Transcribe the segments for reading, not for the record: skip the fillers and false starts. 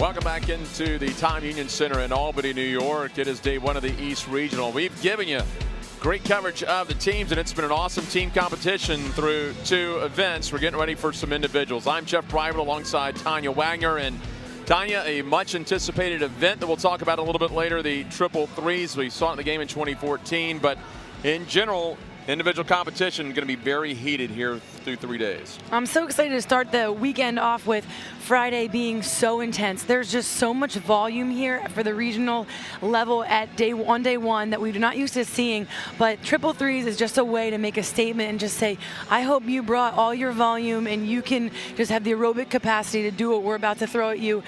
Welcome back into the Time Union Center in Albany, New York. It is day one of the East Regional. We've given you great coverage of the teams, and it's been an awesome team competition through 2 events. We're getting ready for some individuals. I'm Jeff Private alongside Tanya Wagner. And Tanya, a much anticipated event that we'll talk about a little bit later, the triple threes. We saw it in the game in 2014, but in general, individual competition going to be very heated here through 3 days. I'm so excited to start the weekend off with Friday being so intense. There's just so much volume here for the regional level at day one that we're not used to seeing. But triple threes is just a way to make a statement and just say, I hope you brought all your volume and you can just have the aerobic capacity to do what we're about to throw at you.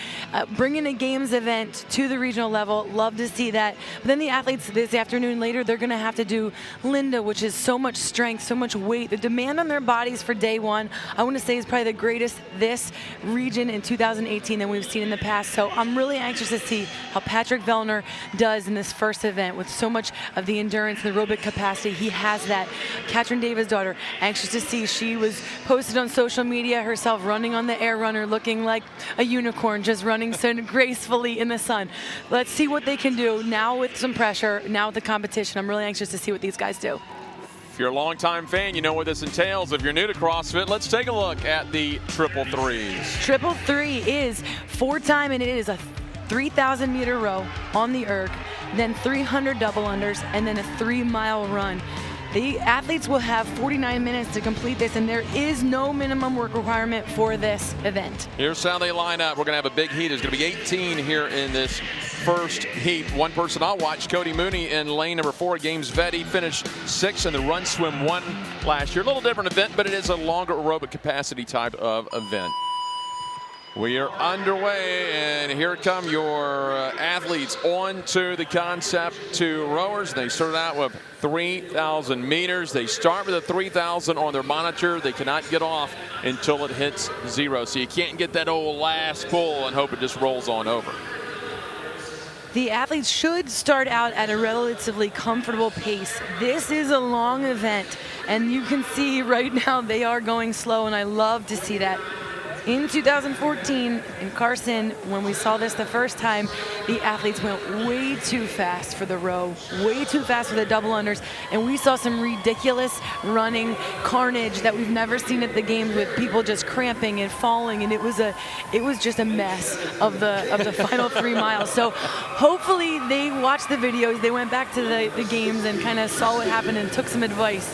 Bringing a games event to the regional level, love to see that. But then the athletes this afternoon later, they're going to have to do Linda, which is so much strength, so much weight. The demand on their bodies for day one, I want to say, is probably the greatest this region in 2018 than we've seen in the past. So I'm really anxious to see how Patrick Vellner does in this first event with so much of the endurance and the aerobic capacity. He has that. Katrin Davis' daughter, anxious to see. She was posted on social media herself running on the air runner, looking like a unicorn, just running so gracefully in the sun. Let's see what they can do now with some pressure, now with the competition. I'm really anxious to see what these guys do. If you're a longtime fan, you know what this entails. If you're new to CrossFit, let's take a look at the triple threes. Triple three is 4-time, and it is a 3,000-meter row on the erg, then 300 double unders, and then a 3-mile run. The athletes will have 49 minutes to complete this, and there is no minimum work requirement for this event. Here's how they line up. We're going to have a big heat. There's going to be 18 here in this first heat. One person I'll watch, Cody Mooney in lane number 4, Games Vet. He finished 6th in the run swim 1 last year. A little different event, but it is a longer aerobic capacity type of event. We are underway, and here come your athletes on to the Concept 2 rowers. They started out with 3,000 meters. They start with a 3,000 on their monitor. They cannot get off until it hits 0. So you can't get that old last pull and hope it just rolls on over. The athletes should start out at a relatively comfortable pace. This is a long event, and you can see right now they are going slow, and I love to see that. In 2014 in Carson, when we saw this the first time, the athletes went way too fast for the row, way too fast for the double unders, and we saw some ridiculous running carnage that we've never seen at the games, with people just cramping and falling, and it was just a mess of the final 3 miles. So hopefully they watched the videos, they went back to the games and kind of saw what happened and took some advice.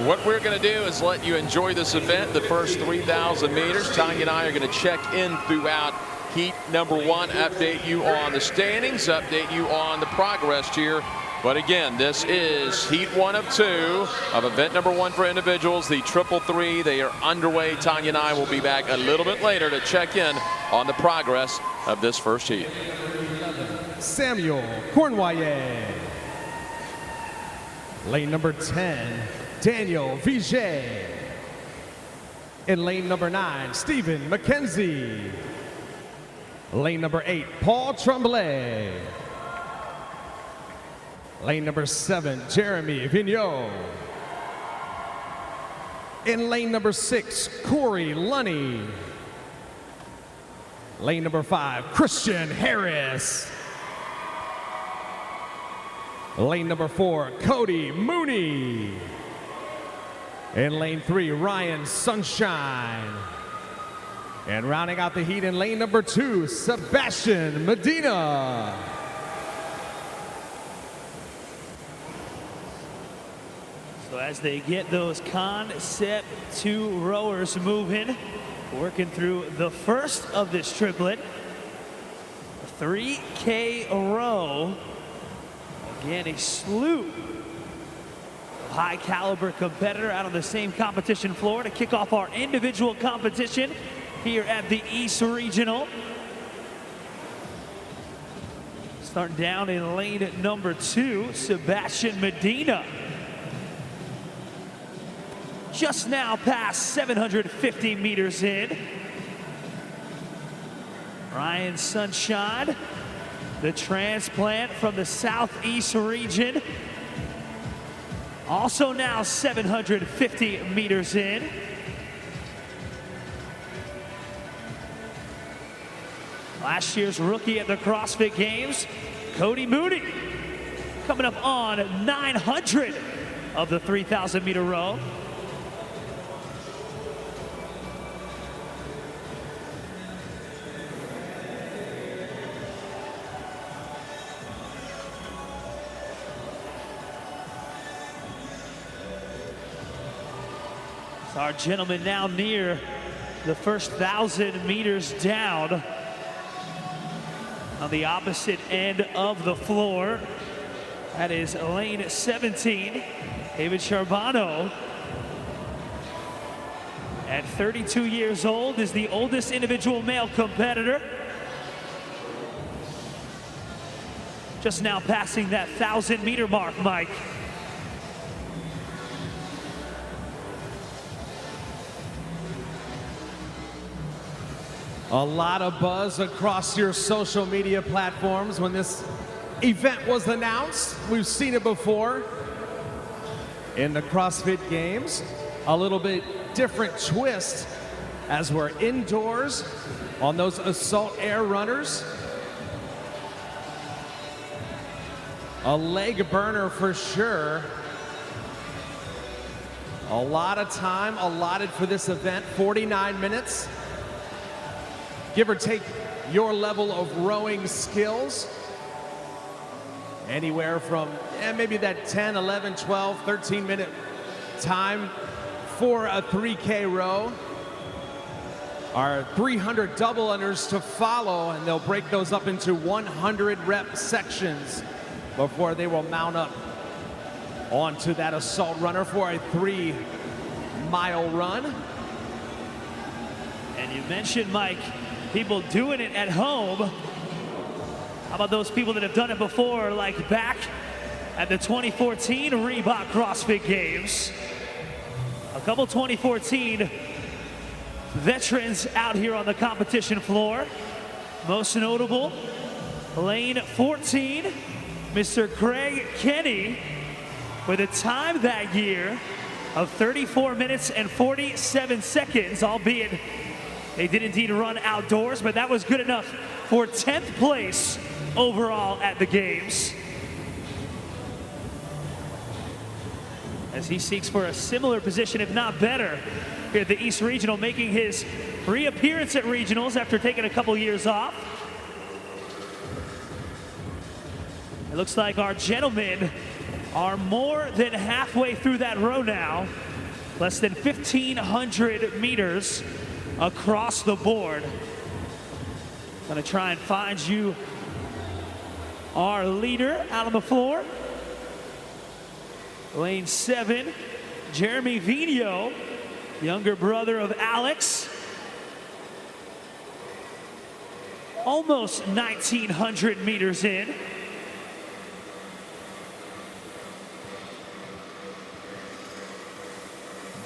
What we're going to do is let you enjoy this event, the first 3,000 meters. Tanya and I are going to check in throughout heat number 1, update you on the standings, update you on the progress here. But again, this is heat 1 of 2 of event number 1 for individuals, the triple three. They are underway. Tanya and I will be back a little bit later to check in on the progress of this first heat. Samuel Cornwallet. Lane number 10. Daniel Viget. In lane number 9, Stephen McKenzie. Lane number 8, Paul Tremblay. Lane number 7, Jeremy Vigneault. In lane number 6, Corey Lunny. Lane number 5, Christian Harris. Lane number 4, Cody Mooney. In lane 3, Ryan Sunshine. And rounding out the heat in lane number 2, Sebastien Medina. So as they get those Concept 2 rowers moving, working through the first of this triplet, a 3K row. Again, a slew high caliber competitor out on the same competition floor to kick off our individual competition here at the East Regional. Starting down in lane number 2, Sebastien Medina. Just now past 750 meters in. Ryan Sunshine, the transplant from the Southeast region. Also now 750 meters in. Last year's rookie at the CrossFit Games, Cody Mooney, coming up on 900 of the 3,000 meter row. So our gentleman now near the first 1,000 meters down on the opposite end of the floor. That is lane 17, David Charbonneau. At 32 years old, is the oldest individual male competitor. Just now passing that 1,000 meter mark, Mike. A lot of buzz across your social media platforms when this event was announced. We've seen it before in the CrossFit Games. A little bit different twist as we're indoors on those assault air runners. A leg burner for sure. A lot of time allotted for this event, 49 minutes. Give or take your level of rowing skills. Anywhere from maybe that 10, 11, 12, 13-minute time for a 3K row. Our 300 double unders to follow, and they'll break those up into 100 rep sections before they will mount up onto that assault runner for a 3-mile run. And you mentioned, Mike, people doing it at home. How about those people that have done it before, like back at the 2014 Reebok CrossFit Games? A couple 2014 veterans out here on the competition floor. Most notable, lane 14, Mr. Craig Kenny, with a time that year of 34 minutes and 47 seconds, albeit they did indeed run outdoors, but that was good enough for 10th place overall at the Games. As he seeks for a similar position, if not better, here at the East Regional, making his reappearance at Regionals after taking a couple years off. It looks like our gentlemen are more than halfway through that row now. Less than 1,500 meters across the board. Gonna try and find you our leader out on the floor. Lane 7, Jeremy Vigneault, younger brother of Alex. Almost 1,900 meters in.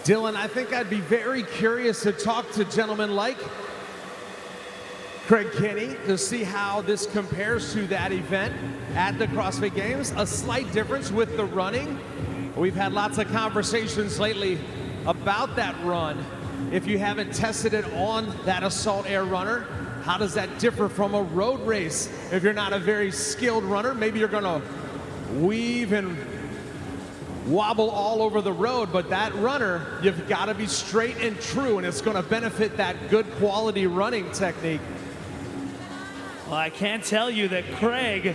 Dylan, I think I'd be very curious to talk to gentlemen like Craig Kenny to see how this compares to that event at the CrossFit Games. A slight difference with the running. We've had lots of conversations lately about that run. If you haven't tested it on that assault air runner, how does that differ from a road race? If you're not a very skilled runner, maybe you're gonna weave and wobble all over the road, but that runner, you've got to be straight and true, and it's going to benefit that good quality running technique. Well, I can tell you that Craig,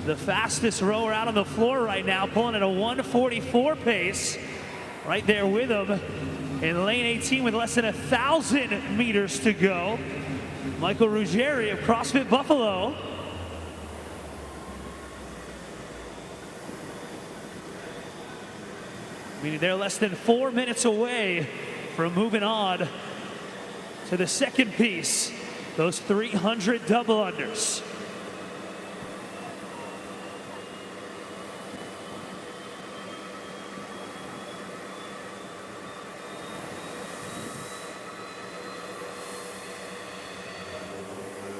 the fastest rower out on the floor right now, pulling at a 1:44 pace, right there with him in lane 18 with less than 1,000 meters to go. Michael Ruggieri of CrossFit Buffalo. Meaning they're less than 4 minutes away from moving on to the second piece, those 300 double unders.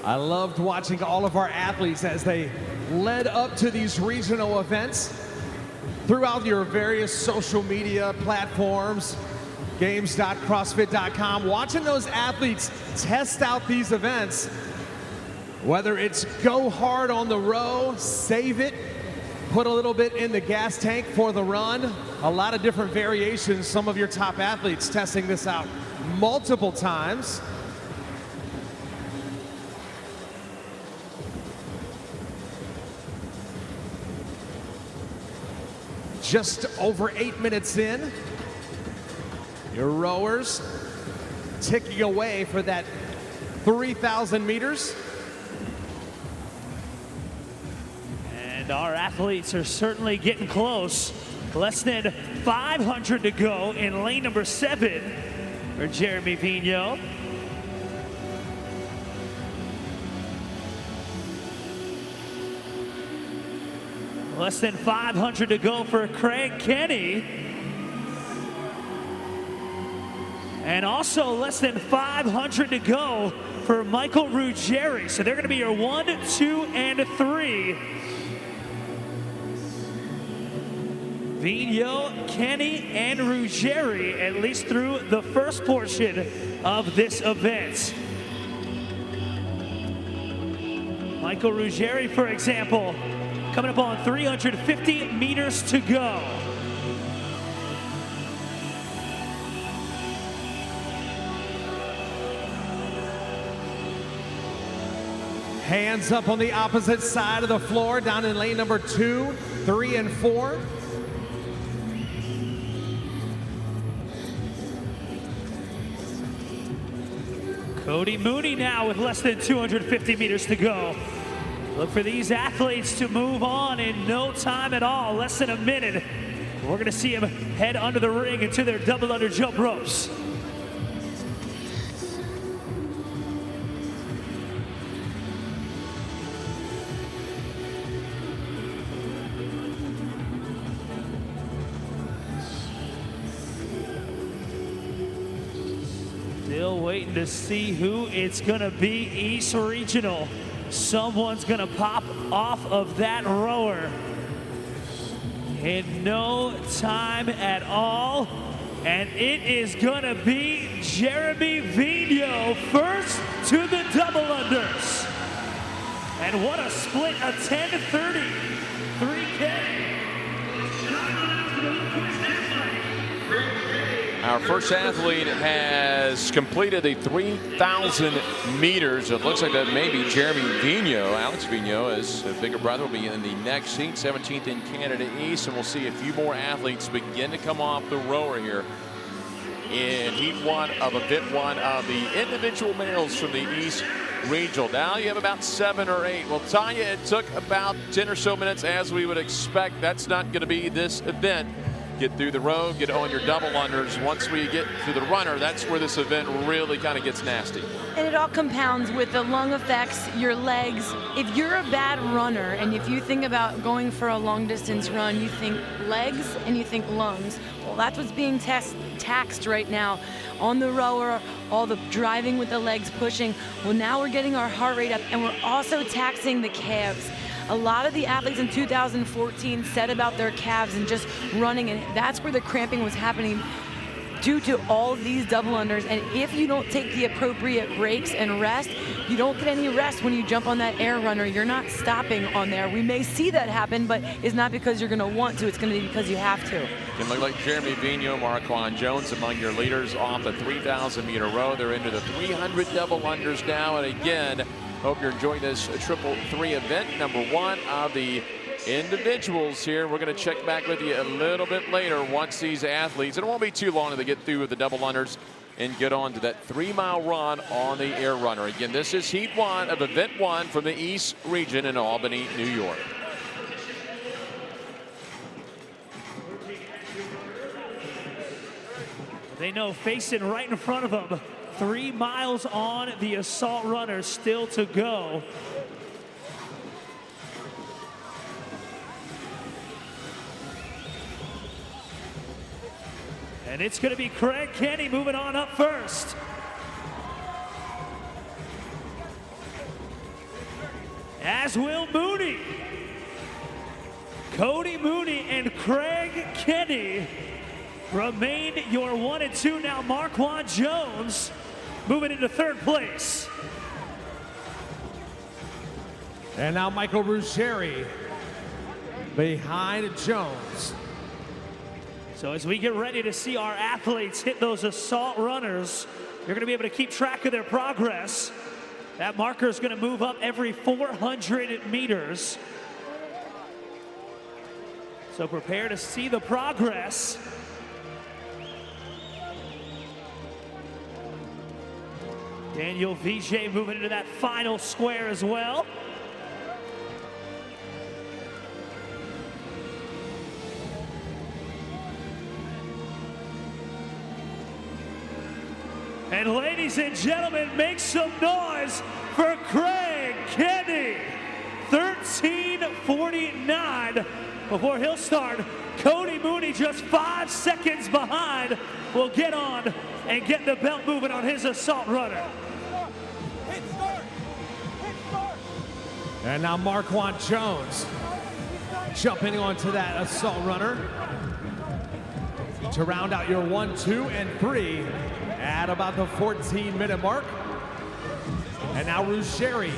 I loved watching all of our athletes as they led up to these regional events. Throughout your various social media platforms, games.crossfit.com, watching those athletes test out these events Whether it's go hard on the row, save it, put a little bit in the gas tank for the run, a lot of different variations. Some of your top athletes testing this out multiple times. Just over 8 minutes in, your rowers ticking away for that 3,000 meters. And our athletes are certainly getting close. Less than 500 to go in lane number 7 for Jeremy Vigneault. Less than 500 to go for Craig Kenny. And also less than 500 to go for Michael Ruggieri. So they're going to be your 1, 2, and 3. Vigneault, Kenny, and Ruggieri, at least through the first portion of this event. Michael Ruggieri, for example, coming up on 350 meters to go. Hands up on the opposite side of the floor, down in lane number 2, 3, and 4. Cody Mooney now with less than 250 meters to go. Look for these athletes to move on in no time at all, less than a minute. We're gonna see them head under the ring into their double under jump ropes. Still waiting to see who it's gonna be. East Regional. Someone's gonna pop off of that rower in no time at all. And it is gonna be Jeremy Vigneault first to the double unders. And what a split, a 10:30, 3K. Our first athlete has completed the 3,000 meters. It looks like that may be Jeremy Vigneault. Alex Vigneault, his bigger brother, will be in the next heat, 17th in Canada East, and we'll see a few more athletes begin to come off the rower here in heat 1 of event 1 of the individual males from the East Regional. Now you have about 7 or 8. We'll tell you it took about 10 or so minutes as we would expect. That's not going to be this event. Get through the row, get on your double unders. Once we get to the runner, that's where this event really kind of gets nasty. And it all compounds with the lung effects, your legs. If you're a bad runner and if you think about going for a long distance run, you think legs and you think lungs. Well, that's what's being taxed right now on the rower, all the driving with the legs pushing. Well, now we're getting our heart rate up and we're also taxing the calves. A lot of the athletes in 2014 said about their calves and just running, and that's where the cramping was happening due to all of these double unders. And if you don't take the appropriate breaks and rest, you don't get any rest when you jump on that air runner. You're not stopping on there. We may see that happen, but it's not because you're going to want to. It's going to be because you have to. Can look like Jeremy Vigneault, Marquand Jones among your leaders off the 3,000 meter row. They're into the 300 double unders now, and again, hope you're enjoying this triple 3 event, number 1 of the individuals here. We're going to check back with you a little bit later once these athletes, and it won't be too long until they get through with the double unders and get on to that 3-mile run on the air runner. Again, this is heat 1 of event 1 from the East Region in Albany, New York. They know facing right in front of them, 3 miles on the assault runner still to go. And it's going to be Craig Kenny moving on up first. As will Mooney. Cody Mooney and Craig Kenny remain your 1 and 2. Now Marquand Jones moving into 3rd place. And now Michael Ruggeri behind Jones. So as we get ready to see our athletes hit those assault runners, you're going to be able to keep track of their progress. That marker is going to move up every 400 meters. So prepare to see the progress. Daniel Vijay moving into that final square as well. And ladies and gentlemen, make some noise for Craig Kenny. 13:49 before he'll start. Cody Mooney just 5 seconds behind will get on and get the belt moving on his assault runner. And now Marquand Jones jumping onto that assault runner to round out your 1, 2, and 3 at about the 14-minute mark. And now Ruggeri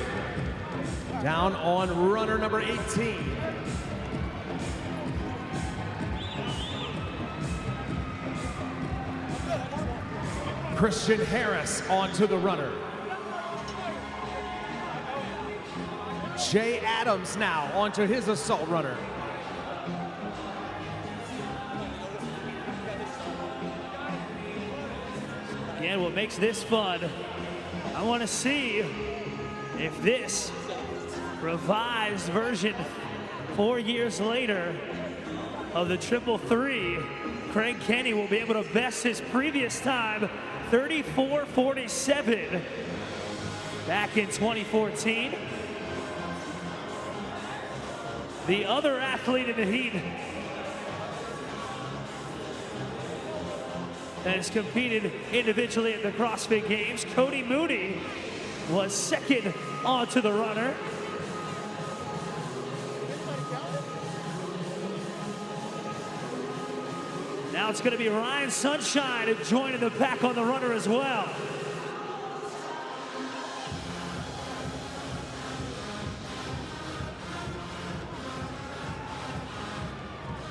down on runner number 18. Christian Harris onto the runner. Jay Adams now onto his assault runner. Again, what makes this fun, I want to see if this revised version 4 years later of the 333, Craig Kenny will be able to best his previous time, 34:47, back in 2014. The other athlete in the heat that has competed individually at the CrossFit Games, Cody Mooney, was second onto the runner. Now it's going to be Ryan Sunshine joining the pack on the runner as well.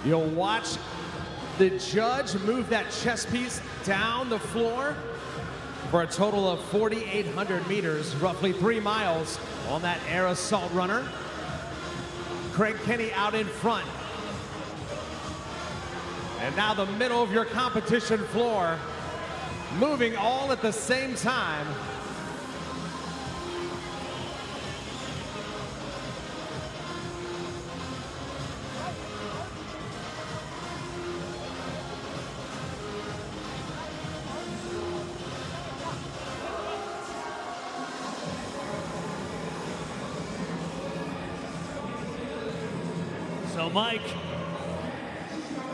You'll watch the judge move that chest piece down the floor for a total of 4,800 meters, roughly 3 miles on that air assault runner. Craig Kenny out in front. And now the middle of your competition floor, moving all at the same time. So Mike,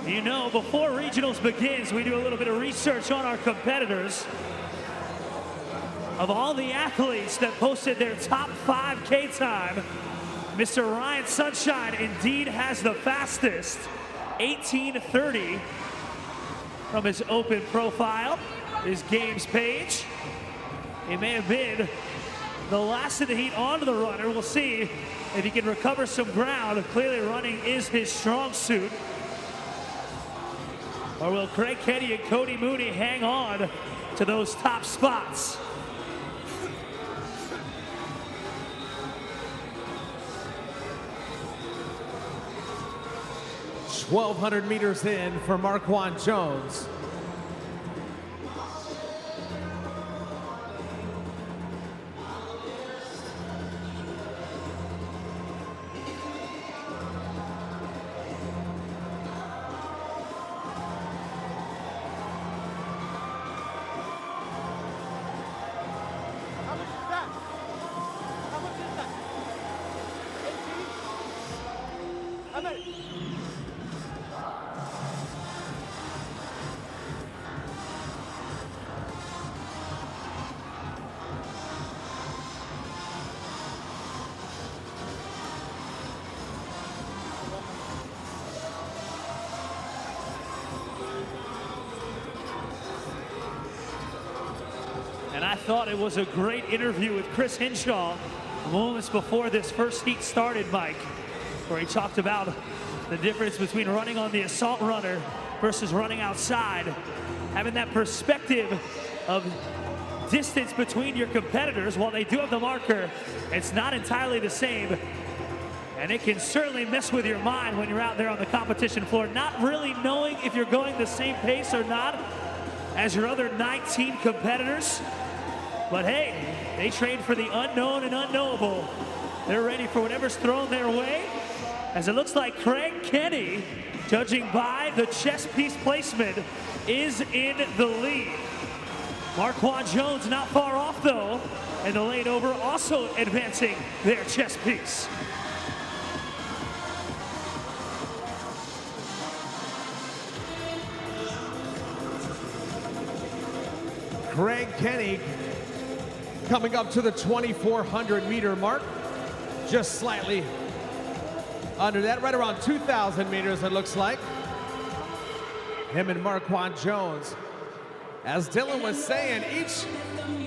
you know, before regionals begins, we do a little bit of research on our competitors. Of all the athletes that posted their top 5K time, Mr. Ryan Sunshine indeed has the fastest, 18:30 from his open profile, his games page. It may have been the last of the heat onto the runner. We'll see if he can recover some ground. Clearly running is his strong suit. Or will Craig Kenny and Cody Mooney hang on to those top spots? .1,200 meters in for Marquand Jones. And I thought it was a great interview with Chris Hinshaw moments before this first heat started, Mike, where he talked about the difference between running on the assault runner versus running outside. Having that perspective of distance between your competitors, while they do have the marker, it's not entirely the same. And it can certainly mess with your mind when you're out there on the competition floor, not really knowing if you're going the same pace or not as your other 19 competitors. But hey, they train for the unknown and unknowable. They're ready for whatever's thrown their way. As it looks like Craig Kenny, judging by the chest piece placement, is in the lead. Marquand Jones not far off though, and the lane over also advancing their chest piece. Craig Kenny coming up to the 2,400 meter mark, just slightly under that, right around 2,000 meters it looks like. Him and Marquand Jones. As Dylan was saying, each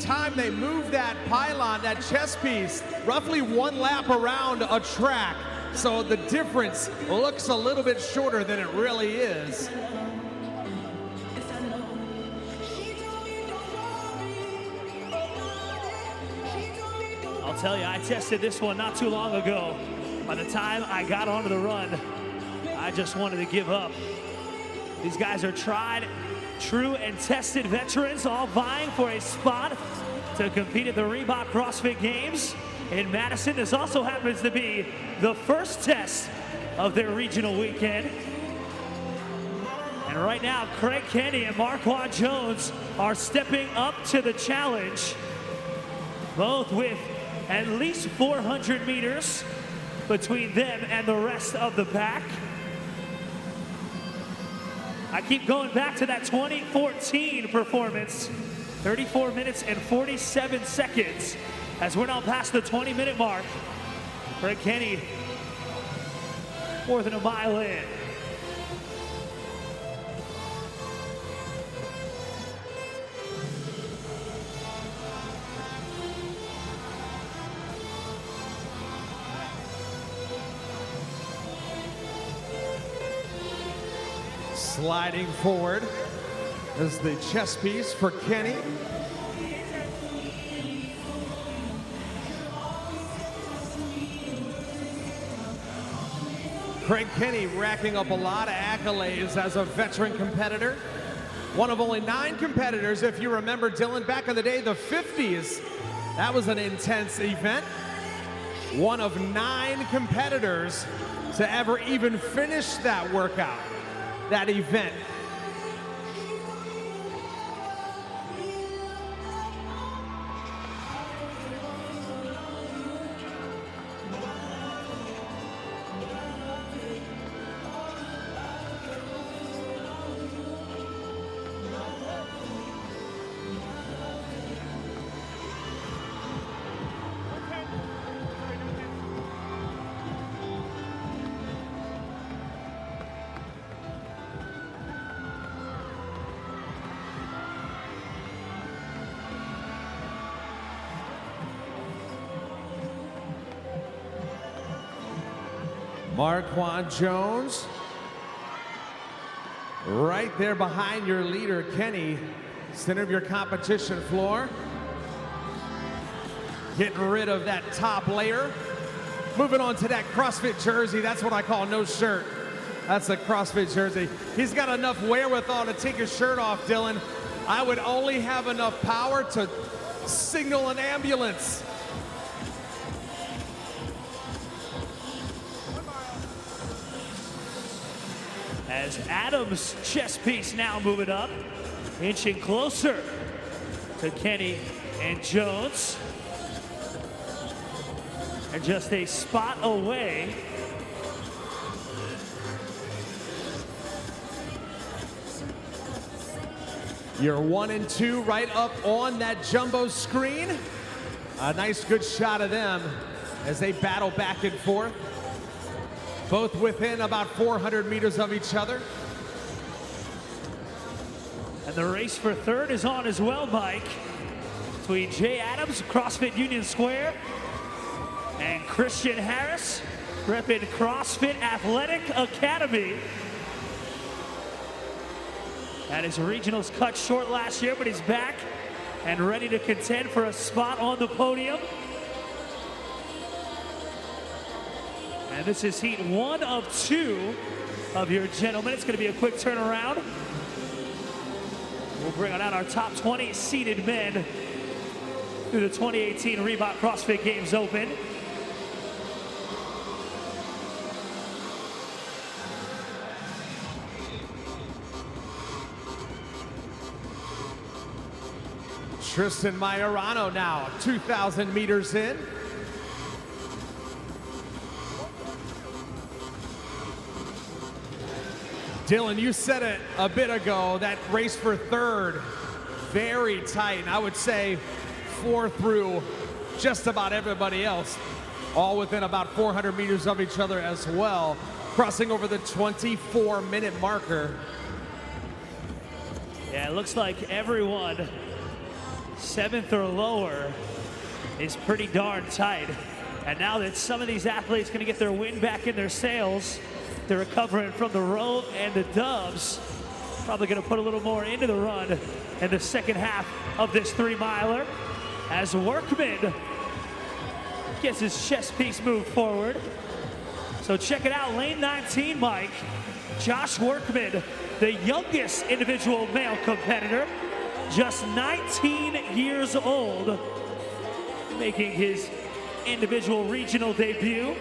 time they move that pylon, that chest piece, roughly one lap around a track. So the difference looks a little bit shorter than it really is. I'll tell you, I tested this one not too long ago. By the time I got onto the run, I just wanted to give up. These guys are tried, true, and tested veterans, all vying for a spot to compete at the Reebok CrossFit Games in Madison. This also happens to be the first test of their regional weekend. And right now, Craig Kenny and Marquand Jones are stepping up to the challenge, both with at least 400 meters between them and the rest of the pack. I keep going back to that 2014 performance, 34 minutes and 47 seconds, as we're now past the 20-minute mark. Craig Kenny, more than a mile in. Sliding forward is the chest piece for Kenny. Craig Kenny racking up a lot of accolades as a veteran competitor. One of only 9 competitors, if you remember, Dylan, back in the day, the 50s. That was an intense event. One of 9 competitors to ever even finish that workout, that event. Marquand Jones, right there behind your leader, Kenny, center of your competition floor. Getting rid of that top layer. Moving on to that CrossFit jersey. That's what I call no shirt. That's a CrossFit jersey. He's got enough wherewithal to take his shirt off, Dylan. I would only have enough power to signal an ambulance. As Adams' chest piece now moving up, inching closer to Kenny and Jones. And just a spot away. You're 1 and 2 right up on that jumbo screen. A nice good shot of them as they battle back and forth. Both within about 400 meters of each other. And the race for third is on as well, Mike. Between Jay Adams, CrossFit Union Square, And Christian Harris, repping CrossFit Athletic Academy. Had his regionals cut short last year, but he's back and ready to contend for a spot on the podium. And this is heat 1 of 2 of your gentlemen. It's going to be a quick turnaround. We'll bring on out our top 20 seeded men through the 2018 Reebok CrossFit Games Open. Tristan Majorano now 2,000 meters in. Dylan, you said it a bit ago, that race for third, very tight. And I would say 4 through just about everybody else, all within about 400 meters of each other as well, crossing over the 24-minute marker. Yeah, it looks like everyone 7th or lower is pretty darn tight. And now that some of these athletes going to get their wind back in their sails, they're recovering from the row and the dubs. Probably going to put a little more into the run in the second half of this 3-miler as Workman gets his chest piece moved forward. So check it out, lane 19, Mike. Josh Workman, the youngest individual male competitor, just 19 years old, making his individual regional debut.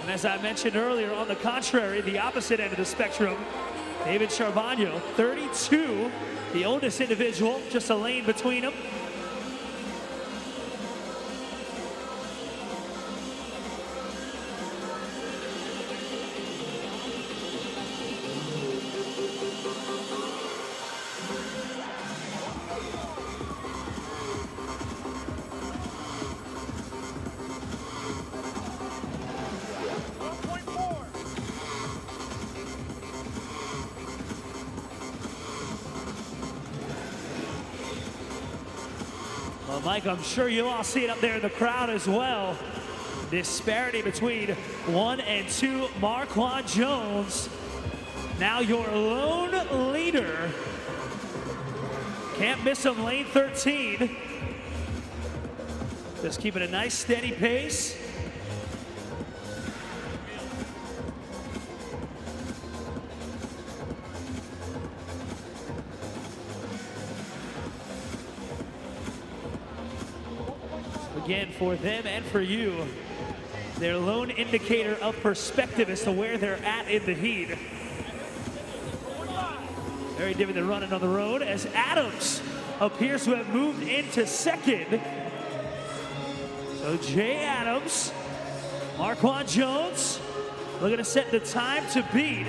And as I mentioned earlier, on the contrary, the opposite end of the spectrum, David Charbonneau, 32, the oldest individual, just a lane between them. Well, Mike, I'm sure you all see it up there in the crowd as well. Disparity between 1 and 2, Marquand Jones. Now your lone leader. Can't miss him, lane 13. Just keeping a nice steady pace. Again, for them and for you, their lone indicator of perspective as to where they're at in the heat. Very different than running on the road, as Adams appears to have moved into second. So Jay Adams, Marquand Jones, looking to set the time to beat.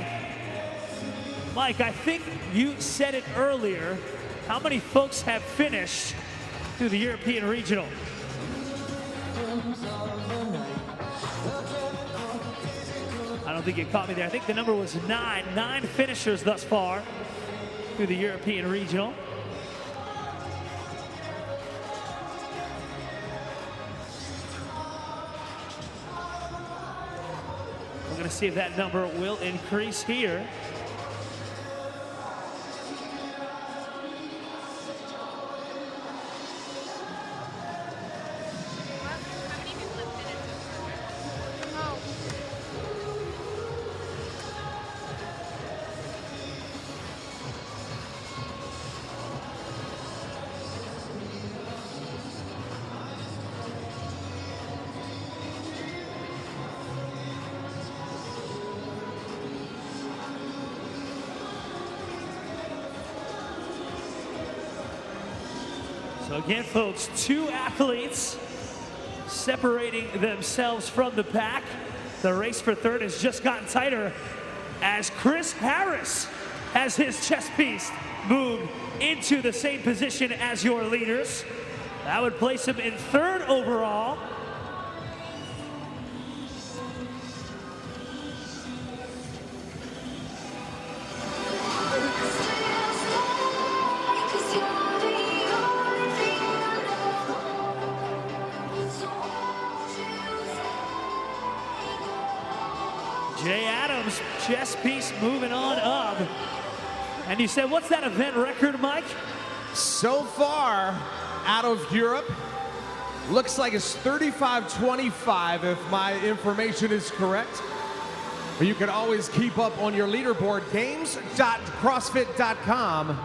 Mike, I think you said it earlier, how many folks have finished through the European Regional? I don't think you caught me there. I think the number was 9. 9 finishers thus far through the European Regional. We're going to see if that number will increase here. So again, folks, 2 athletes separating themselves from the pack. The race for third has just gotten tighter as Chris Harris has his chest piece moved into the same position as your leaders. That would place him in 3rd overall. chess piece moving on up. And you said, what's that event record, Mike? So far, out of Europe, looks like it's 35:25 if my information is correct. But you can always keep up on your leaderboard, games.crossfit.com,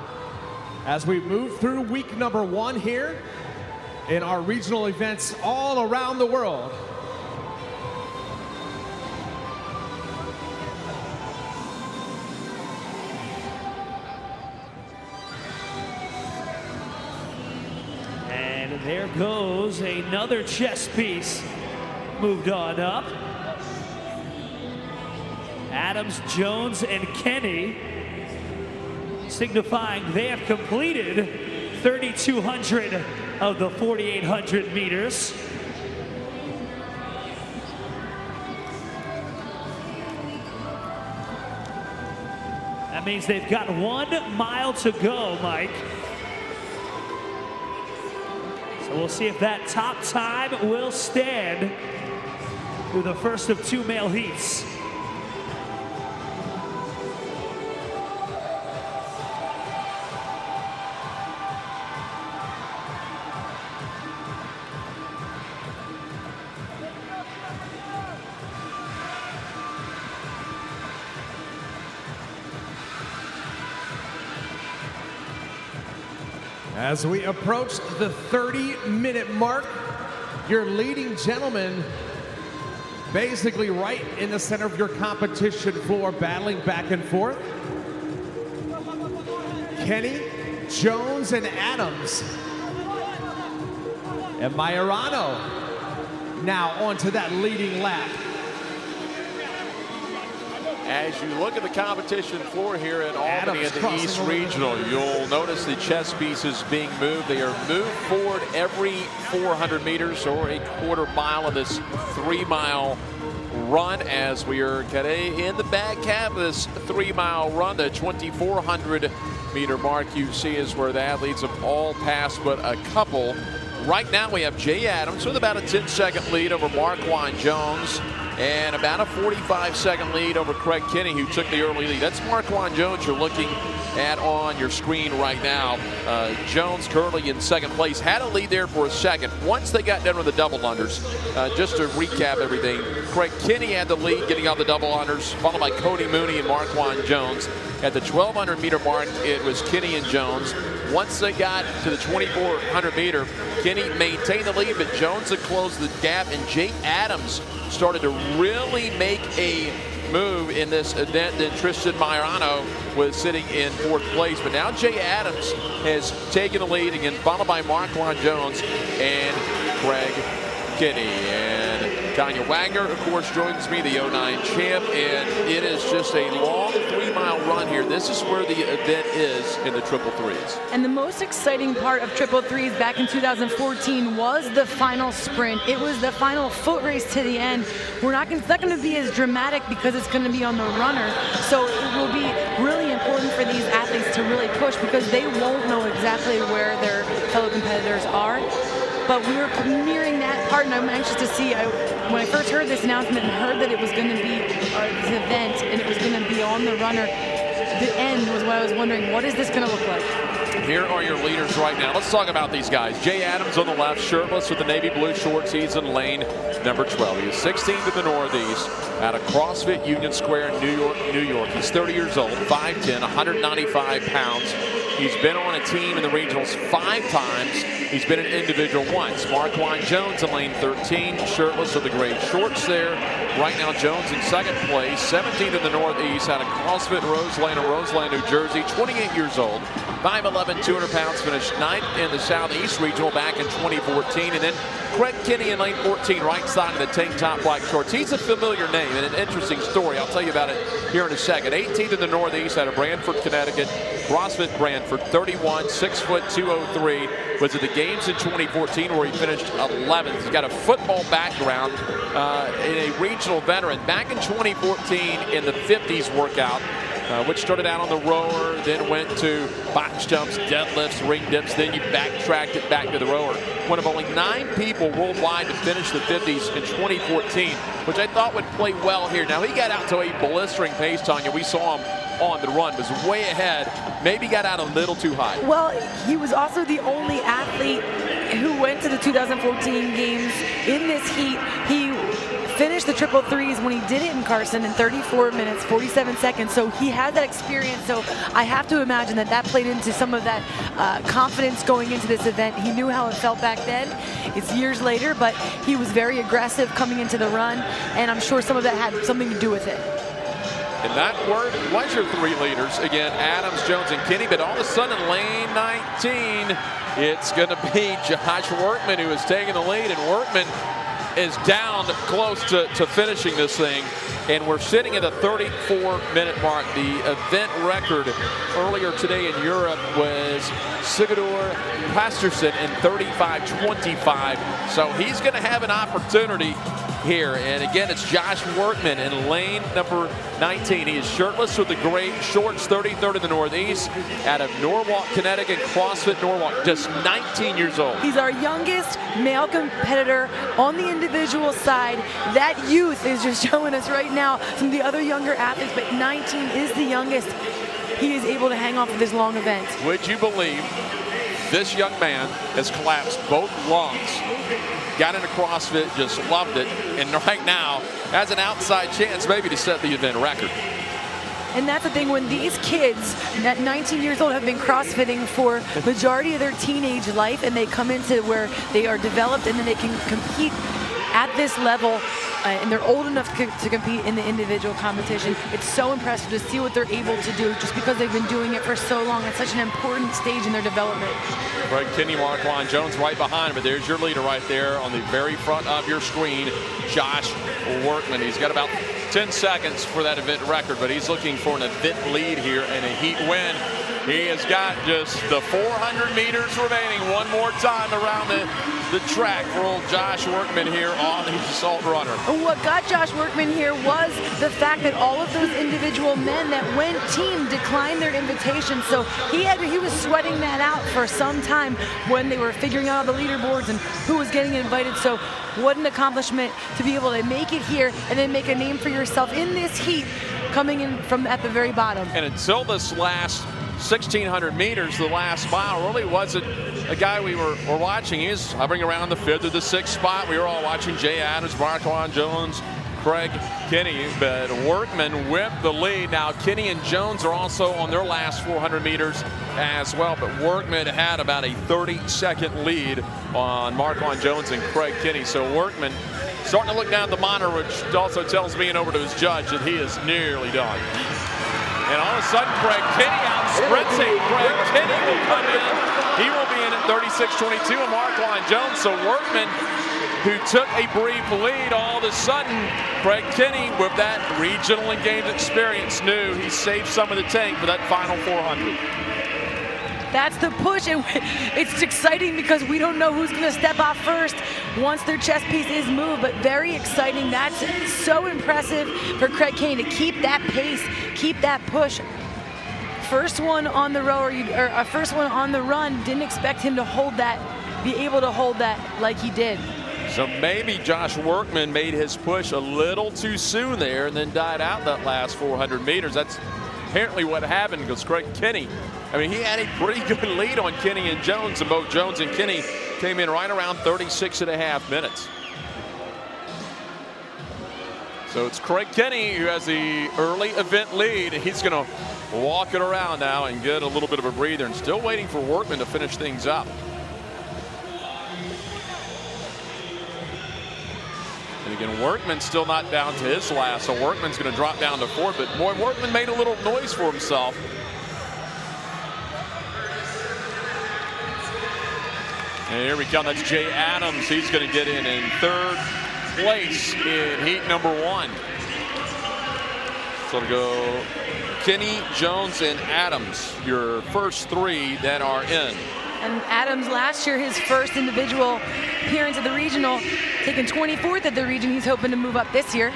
as we move through week number 1 here in our regional events all around the world. And there goes another chess piece. Moved on up. Adams, Jones, and Kenny, signifying they have completed 3,200 of the 4,800 meters. That means they've got 1 mile to go, Mike. So we'll see if that top time will stand through the first of 2 male heats. As we approach the 30-minute mark, your leading gentleman basically right in the center of your competition floor, battling back and forth. Kenny, Jones, and Adams. And Majorano now onto that leading lap. As you look at the competition floor here at Albany at the East Regional, you'll notice the chess pieces being moved. They are moved forward every 400 meters or a quarter mile of this 3-mile run, as we are getting in the back half of this 3-mile run. The 2,400 meter mark you see is where the athletes have all passed but a couple. Right now we have Jay Adams with about a 10-second lead over Marquand Jones, and about a 45-second lead over Craig Kinney, who took the early lead. That's Marquand Jones you're looking at on your screen right now. Jones currently in second place, had a lead there for a second. Once they got done with the double unders, just to recap everything, Craig Kinney had the lead getting out the double unders, followed by Cody Mooney and Marquand Jones. At the 1,200 meter mark, it was Kinney and Jones. Once they got to the 2,400 meter, Kinney maintained the lead, but Jones had closed the gap, and Jay Adams started to really make a move in this event. Then Tristan Majorano was sitting in 4th place, but now Jay Adams has taken the lead again, followed by Marquand Jones and Craig Kinney. And Tanya Wagner, of course, joins me, the 09 champ, and it is just a long 3-mile run here. This is where the event is in the triple threes. And the most exciting part of triple threes back in 2014 was the final sprint. It was the final foot race to the end. It's not going to be as dramatic because it's going to be on the runner. So it will be really important for these athletes to really push, because they won't know exactly where their fellow competitors are. But we were nearing that part, and I'm anxious to see. When I first heard this announcement and heard that it was going to be this event and it was going to be on the runner, the end was what I was wondering, what is this going to look like? Here are your leaders right now. Let's talk about these guys. Jay Adams on the left, shirtless with the navy blue shorts. He's in lane number 12. He is 16th in the Northeast out of CrossFit Union Square, New York. He's 30 years old, 5'10", 195 pounds. He's been on a team in the regionals 5 times. He's been an individual once. Marquand Jones in lane 13, shirtless with the gray shorts there. Right now, Jones in second place, 17th in the Northeast out of CrossFit Roseland of Roseland, New Jersey, 28 years old, 5'11", 200 pounds, finished 9th in the Southeast Regional back in 2014. And then Craig Kinney in lane 14, right side of the tank top, black shorts. He's a familiar name and an interesting story. I'll tell you about it here in a second. 18th in the Northeast out of Brantford, Connecticut, CrossFit Brantford, 31, 6 foot 203. Was at the games in 2014 where he finished 11th. He's got a football background, in a regional veteran. Back in 2014 in the 50s workout, which started out on the rower, then went to box jumps, deadlifts, ring dips, then you backtracked it back to the rower. One of only 9 people worldwide to finish the 50s in 2014, which I thought would play well here. Now, he got out to a blistering pace, Tanya. We saw him on the run, was way ahead, maybe got out a little too high. Well, he was also the only athlete who went to the 2014 games in this heat. He finished the triple threes when he did it in Carson in 34 minutes, 47 seconds. So he had that experience. So I have to imagine that played into some of that confidence going into this event. He knew how it felt back then. It's years later, but he was very aggressive coming into the run, and I'm sure some of that had something to do with it. And that was your 3 leaders. Again, Adams, Jones, and Kinney. But all of a sudden, lane 19, it's going to be Josh Workman who is taking the lead. And Workman is down close to finishing this thing. And we're sitting at a 34-minute mark. The event record earlier today in Europe was Sigurdur Pasterson in 35:25. So he's going to have an opportunity here. And again, it's Josh Workman in lane number 19. He is shirtless with the gray shorts, 33rd in the Northeast, out of Norwalk, Connecticut, CrossFit Norwalk, just 19 years old. He's our youngest male competitor on the individual side. That youth is just showing us right now some of the other younger athletes, but 19 is the youngest. He is able to hang off of this long event. Would you believe this young man has collapsed both lungs, got into CrossFit, just loved it, and right now has an outside chance maybe to set the event record. And that's the thing, when these kids at 19 years old have been CrossFitting for majority of their teenage life, and they come into where they are developed and then they can compete at this level, and they're old enough to compete in the individual competition. It's so impressive to see what they're able to do just because they've been doing it for so long. It's such an important stage in their development. Greg Kinney, Marquand Jones right behind him, but there's your leader right there on the very front of your screen, Josh Workman. He's got about 10 seconds for that event record, but he's looking for an event lead here and a heat win. He has got just the 400 meters remaining. One more time around the track for old Josh Workman here on the Assault Runner. What got Josh Workman here was the fact that all of those individual men that went team declined their invitation. So he was sweating that out for some time when they were figuring out all the leaderboards and who was getting invited. So what an accomplishment to be able to make it here and then make a name for yourself in this heat, coming in from at the very bottom. And until this last 1,600 meters, the last mile, really wasn't a guy we were watching. He was hovering around the 5th or the 6th spot. We were all watching Jay Adams, Marquand Jones, Craig Kinney, but Workman whipped the lead. Now Kinney and Jones are also on their last 400 meters as well, but Workman had about a 30-second lead on Marquand Jones and Craig Kinney. So Workman starting to look down at the monitor, which also tells me and over to his judge that he is nearly done. And all of a sudden, Craig Kinney out sprinting. Craig Kinney will come in. He will be in at 36:22 and Marquand Jones. So Workman, who took a brief lead, all of a sudden, Craig Kinney, with that regional and games experience, knew he saved some of the tank for that final 400. That's the push, and it's exciting because we don't know who's going to step off first once their chest piece is moved, but very exciting. That's so impressive for Craig Kinney to keep that pace, keep that push. First one on the rower, or first one on the run, didn't expect him to hold that, be able to hold that like he did. So maybe Josh Workman made his push a little too soon there and then died out that last 400 meters. That's apparently what happened because Craig Kinney, I mean, he had a pretty good lead on Kinney and Jones, and both Jones and Kinney came in right around 36.5 minutes. So it's Craig Kinney who has the early event lead. He's going to walk it around now and get a little bit of a breather, and still waiting for Workman to finish things up. And again, Workman's still not down to his last, so Workman's going to drop down to 4th. But boy, Workman made a little noise for himself. And here we come. That's Jay Adams. He's going to get in 3rd place in heat number 1. So to go Kinney, Jones, and Adams, your first 3 that are in. And Adams last year, his first individual appearance at the regional, taking 24th at the region. He's hoping to move up this year.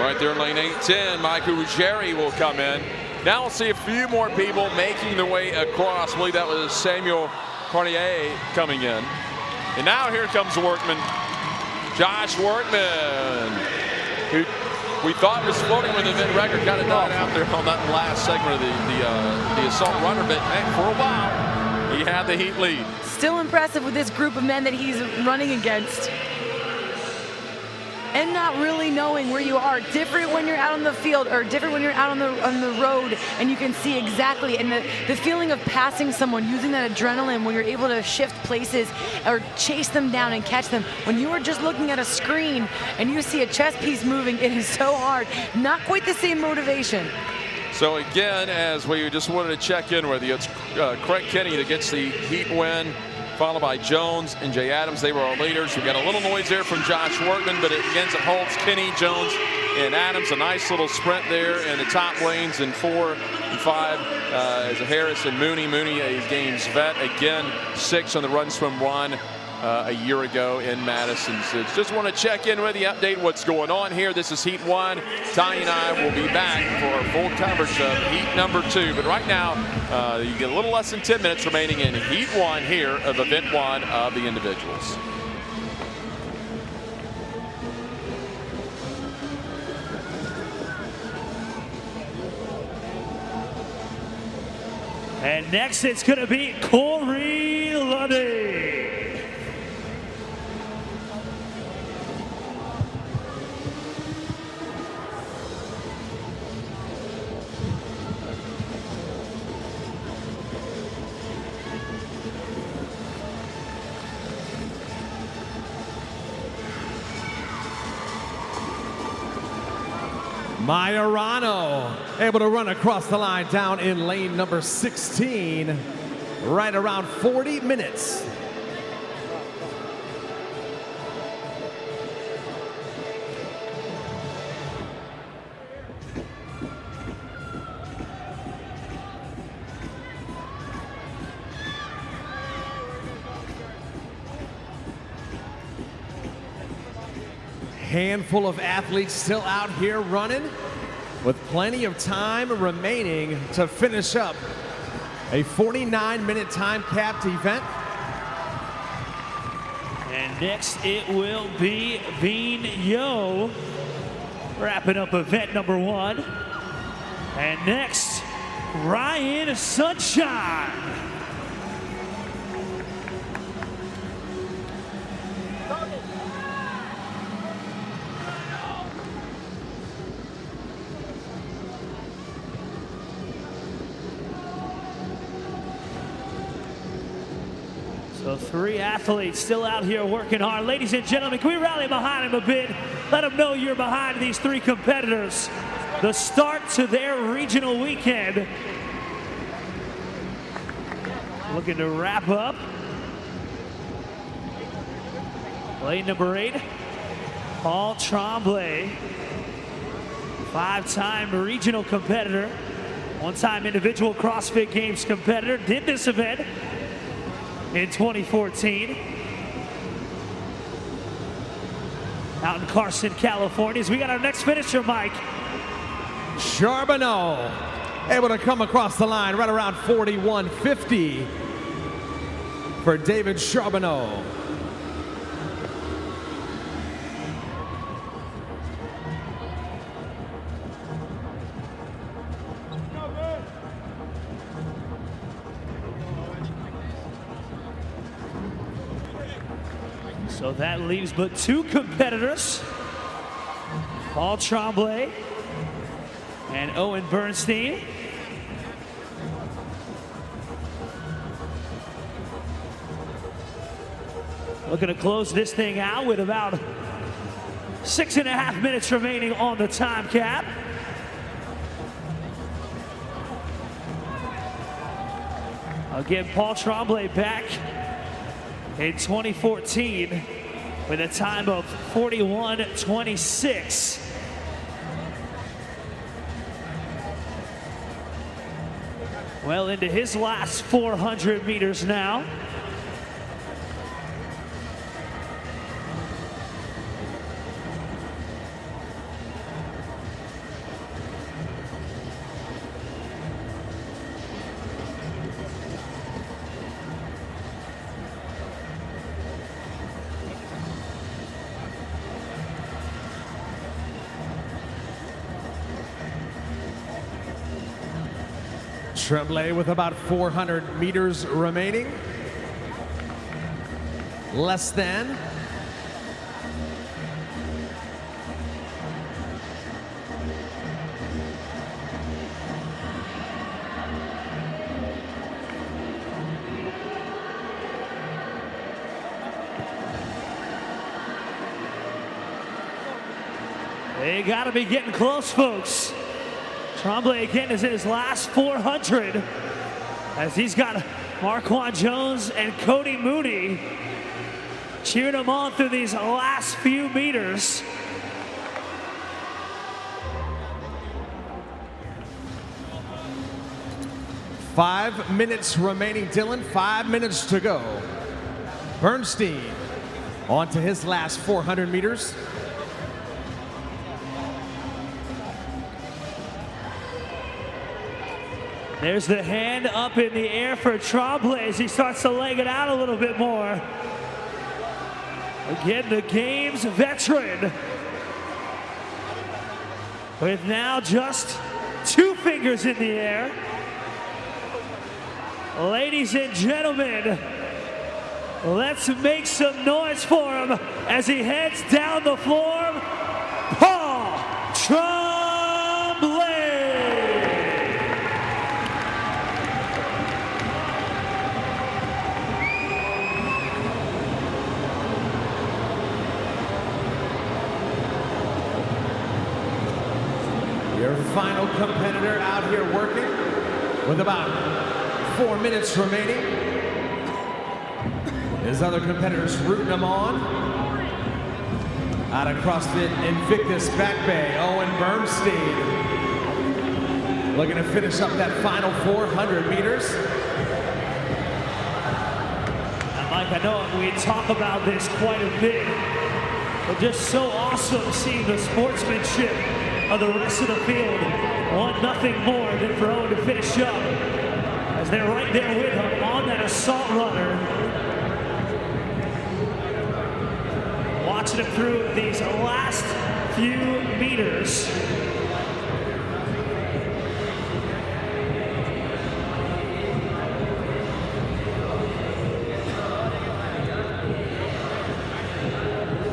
Right there in lane 8-10, Mike Ujeri will come in. Now we'll see a few more people making their way across. I believe that was Samuel Carnier coming in. And now here comes Workman. Josh Workman, who we thought was floating with the event record, kind of died out there on that last segment of the assault runner, but hey, for a while, he had the heat lead. Still impressive with this group of men that he's running against. And not really knowing where you are. Different when you're out on the field, or different when you're out on the road and you can see exactly. And the feeling of passing someone, using that adrenaline when you're able to shift places or chase them down and catch them. When you are just looking at a screen and you see a chess piece moving, it is so hard. Not quite the same motivation. So again, as we just wanted to check in with you, it's Craig Kenny that gets the heat win, followed by Jones and Jay Adams. They were our leaders. We got a little noise there from Josh Workman, but it begins at Holtz, Kenny, Jones, and Adams. A nice little sprint there in the top lanes in 4 and 5 as Harris and Mooney. Mooney, a games vet, again 6 on the run, swim, run a year ago in Madison. So just want to check in with you, update what's going on here. This is Heat 1. Tanya and I will be back for our full coverage of Heat number 2. But right now, you get a little less than 10 minutes remaining in Heat 1 here of Event 1 of the individuals. And next it's going to be Corey Lundy. Majorano able to run across the line down in lane number 16, right around 40 minutes. Handful of athletes still out here running with plenty of time remaining to finish up a 49-minute time capped event. And next it will be Bean Yo wrapping up event number 1. And next, Ryan Sunshine. So 3 athletes still out here working hard. Ladies and gentlemen, can we rally behind them a bit? Let them know you're behind these 3 competitors. The start to their regional weekend. Looking to wrap up. Lane number 8, Paul Tremblay. 5-time regional competitor. 1-time individual CrossFit Games competitor. Did this event in 2014. Out in Carson, California. We got our next finisher, Mike. Charbonneau able to come across the line right around 41:50 for David Charbonneau. So that leaves but 2 competitors, Paul Tremblay and Owen Bernstein. Looking to close this thing out with about 6.5 minutes remaining on the time cap. Again, Paul Tremblay back in 2014 with a time of 41:26. Well into his last 400 meters now. Tremblay with about 400 meters remaining. Less than. They got to be getting close, folks. Tremblay again is in his last 400 as he's got Marquand Jones and Cody Mooney cheering him on through these last few meters. Five minutes remaining, Dylan. 5 minutes to go. Bernstein on to his last 400 meters. There's the hand up in the air for Tremblay as he starts to leg it out a little bit more. Again, the game's veteran with now just 2 fingers in the air. Ladies and gentlemen, let's make some noise for him as he heads down the floor. Paul Tremblay. Your final competitor out here working with about 4 minutes remaining. His other competitors rooting him on. Out of CrossFit Invictus Back Bay, Owen Bernstein looking to finish up that final 400 meters. And Mike, I know we talk about this quite a bit, but just so awesome seeing the sportsmanship of the rest of the field. Want nothing more than for Owen to finish up as they're right there with him on that assault runner. Watching him through these last few meters.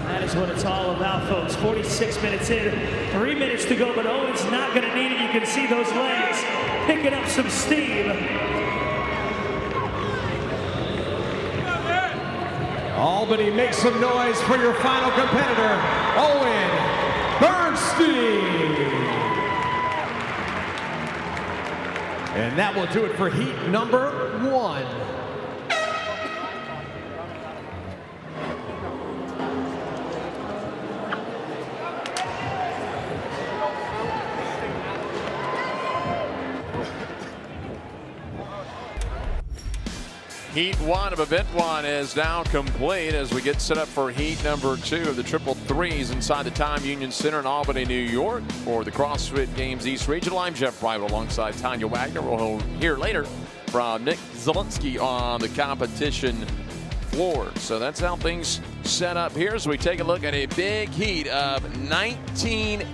That is what it's all about, folks. 46 minutes in, 3 minutes to go, but Owen's not going to need it. You can see those legs picking up some steam. Albany, make some noise for your final competitor, Owen Bernstein. And that will do it for heat number 1. Heat 1 of event 1 is now complete as we get set up for heat number 2 of the triple threes inside the Time Union Center in Albany, New York for the CrossFit Games East Regional. I'm Jeff Private alongside Tanya Wagner. We'll hear later from Nick Zielinski on the competition floor. So that's how things set up here as we take a look at a big heat of 19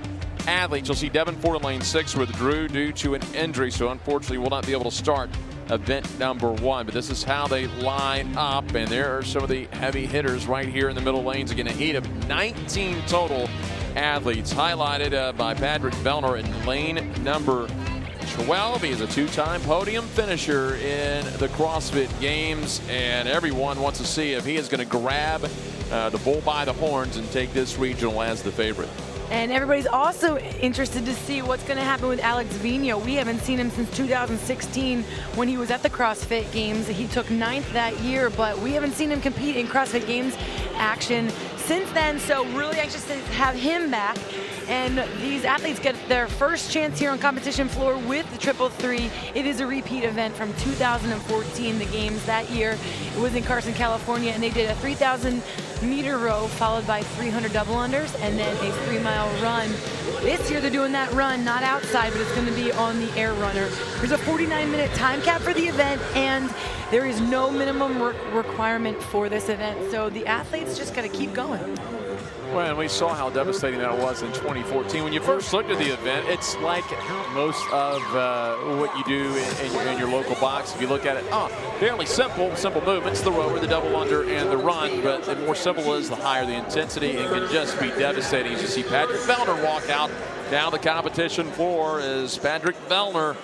athletes. You'll see Devin Ford in lane 6 withdrew due to an injury, so unfortunately will not be able to start event number 1, but this is how they line up, and there are some of the heavy hitters right here in the middle lanes. Again, a heat of 19 total athletes, highlighted by Patrick Vellner in lane number 12. He is a 2-time podium finisher in the CrossFit Games, and everyone wants to see if he is going to grab the bull by the horns and take this regional as the favorite. And everybody's also interested to see what's going to happen with Alex Vigneault. We haven't seen him since 2016 when he was at the CrossFit Games. He took 9th that year, but we haven't seen him compete in CrossFit Games action since then. So really anxious to have him back. And these athletes get their first chance here on competition floor with the triple three. It is a repeat event from 2014, the games that year. It was in Carson, California, and they did a 3,000-meter row followed by 300 double unders and then a 3-mile run. This year they're doing that run not outside, but it's going to be on the air runner. There's a 49-minute time cap for the event, and there is no minimum requirement for this event. So the athletes just got to keep going. Well, and we saw how devastating that was in 2014. When you first looked at the event, it's like most of what you do in your local box. If you look at it, fairly simple movements, the rower, the double under, and the run. But the more simple it is, the higher the intensity. It can just be devastating. As you see Patrick Vellner walk out down the competition floor as Patrick Vellner,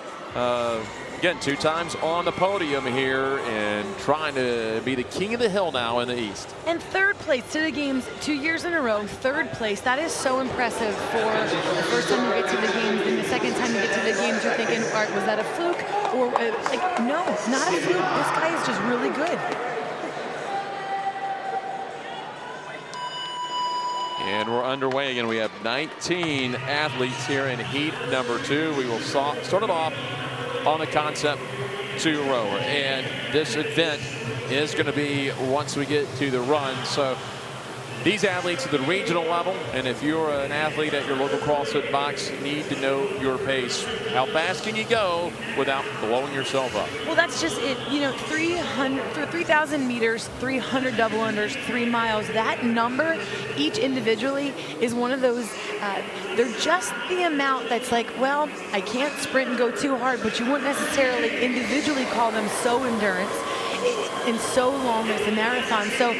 again, 2 times on the podium here and trying to be the king of the hill now in the East. And 3rd place to the games 2 years in a row, 3rd place. That is so impressive for the first time you get to the games, and the second time you get to the games, you're thinking, all right, was that a fluke? Or like, no, not a fluke. This guy is just really good. And we're underway again. We have 19 athletes here in heat number 2. We will start it off on the concept 2 rower, and this event is going to be once we get to the run. So these athletes at the regional level, and if you're an athlete at your local CrossFit box, need to know your pace. How fast can you go without blowing yourself up? Well, that's just it. You know, 3,000 meters, 300 double unders, 3 miles. That number, each individually, is one of those. They're just the amount that's like, well, I can't sprint and go too hard, but you wouldn't necessarily individually call them so endurance and so long as a marathon. So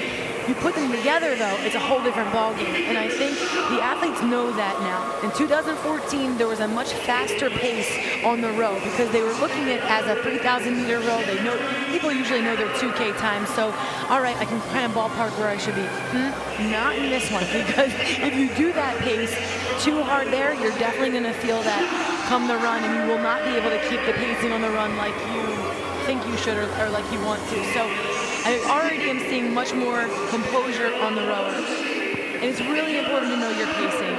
you put them together, though, it's a whole different ballgame. And I think the athletes know that now. In 2014, there was a much faster pace on the row because they were looking at it as a 3,000-meter row. They know people usually know their 2K time. So, all right, I can kind of ballpark where I should be. Not in this one, because if you do that pace too hard there, you're definitely going to feel that come the run, and you will not be able to keep the pacing on the run like you think you should or like you want to. So I already am seeing much more composure on the rower. And it's really important to know your pacing.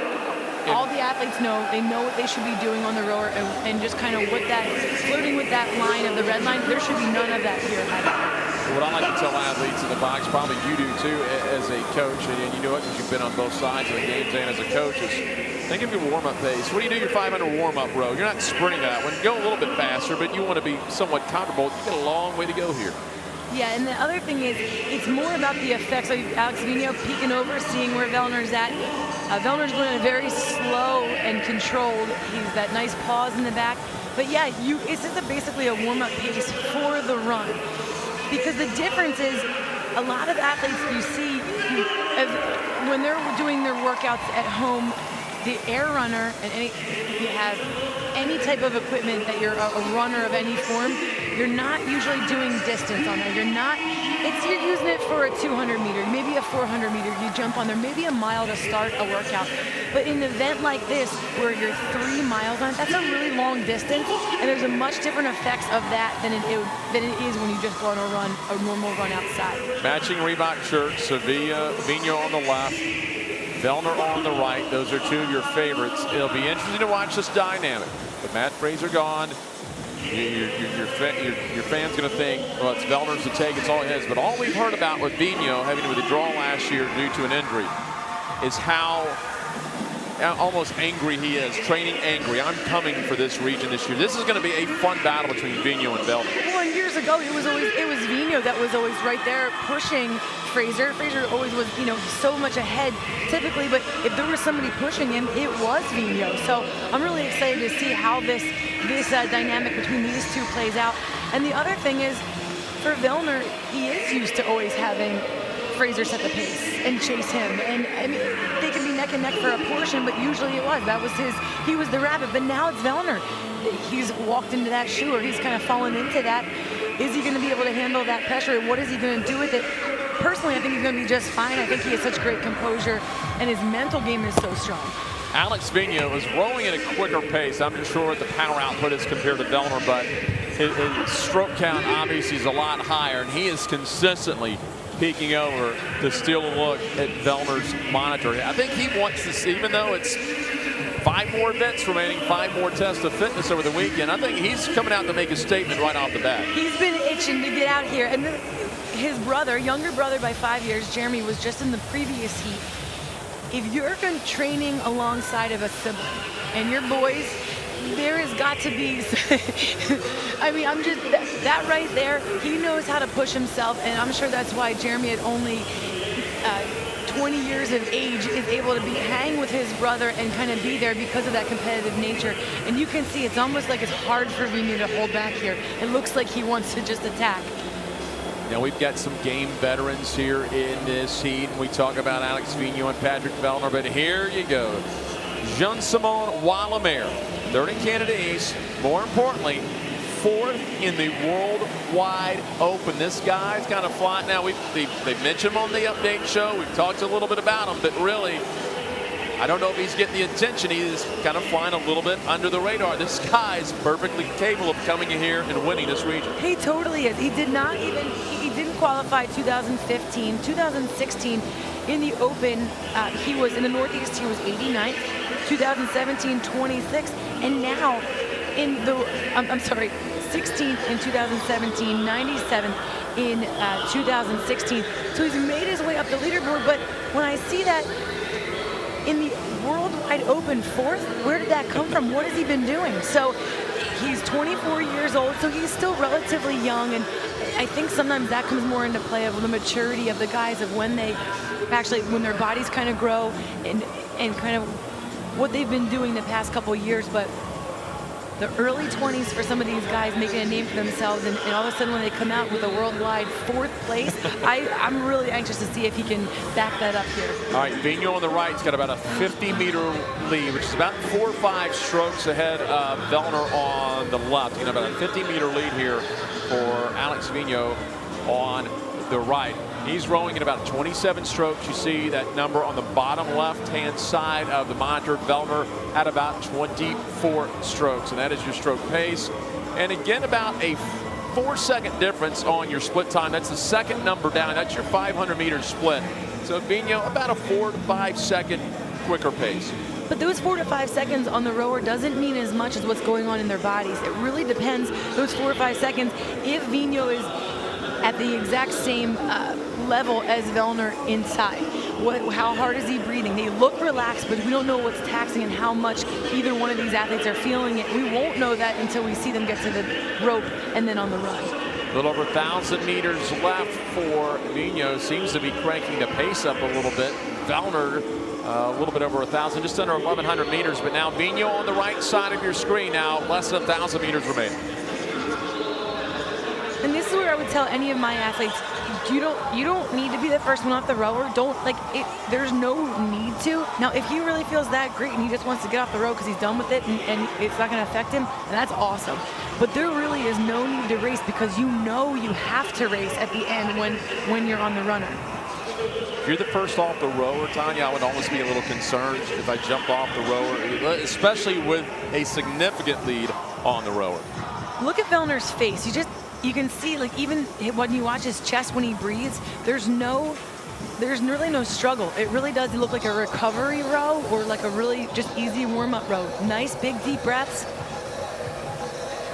All the athletes know, they know what they should be doing on the rower, and just kind of flirting with that line of the red line. There should be none of that here at all. What I like to tell athletes in the box, probably you do too as a coach, and you know it because you've been on both sides of the games and as a coach, is think of your warm-up pace. What do you do your 500 warm-up row? You're not sprinting that one. Go a little bit faster, but you want to be somewhat comfortable. You've got a long way to go here. Yeah, and the other thing is, it's more about the effects. So Alex Vino peeking over, seeing where Vellner's at. Vellner's going at a very slow and controlled. He's that nice pause in the back. But yeah, this is basically a warm-up pace for the run. Because the difference is, a lot of athletes you see, when they're doing their workouts at home, the air runner, and if you have any type of equipment that you're a runner of any form, you're not usually doing distance on there. You're using it for a 200 meter, maybe a 400 meter. You jump on there, maybe a mile to start a workout. But in an event like this, where you're 3 miles on it, that's a really long distance, and there's a much different effects of that than it is when you just go on a normal run outside. Matching Reebok shirts, Vino on the left, Vellner on the right. Those are 2 of your favorites. It'll be interesting to watch this dynamic. With Matt Fraser gone, your fan's going to think, well, it's Vellner's to take, it's all his. But all we've heard about with Vino having to withdraw last year due to an injury is how almost angry he is, training angry. I'm coming for this region this year. This is going to be a fun battle between Vino and Vellner. Well, and years ago, it was Vino that was always right there pushing Fraser. Fraser always was, so much ahead typically, but if there was somebody pushing him, it was Vino. So I'm really excited to see how this dynamic between these 2 plays out. And the other thing is, for Vellner, he is used to always having Fraser set the pace and chase him. And I mean, they can be neck and neck for a portion, but usually he was the rabbit. But now it's Vellner. He's walked into that shoe, or he's kind of fallen into that. Is he going to be able to handle that pressure? What is he going to do with it? Personally, I think he's going to be just fine. I think he has such great composure, and his mental game is so strong. Alex Vino is rolling at a quicker pace. I'm not sure what the power output is compared to Vellner, but his stroke count obviously is a lot higher, and he is consistently peeking over to steal a look at Vellner's monitor. I think he wants to see, even though it's 5 more events remaining, 5 more tests of fitness over the weekend, I think he's coming out to make a statement right off the bat. He's been itching to get out here. And his brother, younger brother by 5 years, Jeremy, was just in the previous heat. If you're training alongside of a sibling and your boys, there has got to be, I mean, that right there, he knows how to push himself, and I'm sure that's why Jeremy had only 20 20 years of age, is able to hang with his brother and kind of be there because of that competitive nature. And you can see it's almost like it's hard for Vigneault to hold back here. It looks like he wants to just attack. Now we've got some game veterans here in this heat. We talk about Alex Vigneault and Patrick Vellner, but here you go. Jean-Simon Wallimer, third in Canada East. More importantly, fourth in the Worldwide Open. This guy's kind of flying. Now, they mentioned him on the update show. We've talked a little bit about him, but really, I don't know if he's getting the attention. He's kind of flying a little bit under the radar. This guy is perfectly capable of coming in here and winning this region. He totally is. He didn't qualify 2015. 2016 in the Open, he was in the Northeast, he was 89th. 2017, 26th. And now in the, 16th in 2017, 97th in 2016. So he's made his way up the leaderboard. But when I see that in the Worldwide Open fourth, where did that come from? What has he been doing? So he's 24 years old, so he's still relatively young. And I think sometimes that comes more into play of the maturity of the guys, of when they actually, when their bodies kind of grow and kind of what they've been doing the past couple years. But the early 20s for some of these guys making a name for themselves, and all of a sudden when they come out with a worldwide fourth place, I'm really anxious to see if he can back that up here. All right, Vigneault on the right, he's got about a 50-meter lead, which is about 4 or 5 strokes ahead of Vellner on the left. You know, about a 50-meter lead here for Alex Vigneault on the right. He's rowing at about 27 strokes. You see that number on the bottom left-hand side of the monitor. Vellner at about 24 strokes, and that is your stroke pace. And again, about a 4-second difference on your split time. That's the second number down. That's your 500-meter split. So Vigneault about a 4 to 5 second quicker pace. But those 4 to 5 seconds on the rower doesn't mean as much as what's going on in their bodies. It really depends, those 4 or 5 seconds, if Vigneault is at the exact same level as Vellner inside. How hard is he breathing? They look relaxed, but we don't know what's taxing and how much either one of these athletes are feeling it. We won't know that until we see them get to the rope and then on the run. A little over 1,000 meters left for Vigneault. Seems to be cranking the pace up a little bit. Vellner a little bit over 1,000, just under 1,100 meters. But now Vigneault on the right side of your screen now, less than 1,000 meters remaining. And this is where I would tell any of my athletes, you don't need to be the first one off the rower. There's no need to. Now, if he really feels that great and he just wants to get off the road because he's done with it and it's not going to affect him, and that's awesome. But there really is no need to race, because you know you have to race at the end when you're on the runner. If you're the first off the rower, Tanya, I would almost be a little concerned if I jump off the rower, especially with a significant lead on the rower. Look at Vellner's face. You can see, like, even when you watch his chest when he breathes, there's really no struggle. It really does look like a recovery row or like a really just easy warm-up row. Nice big deep breaths.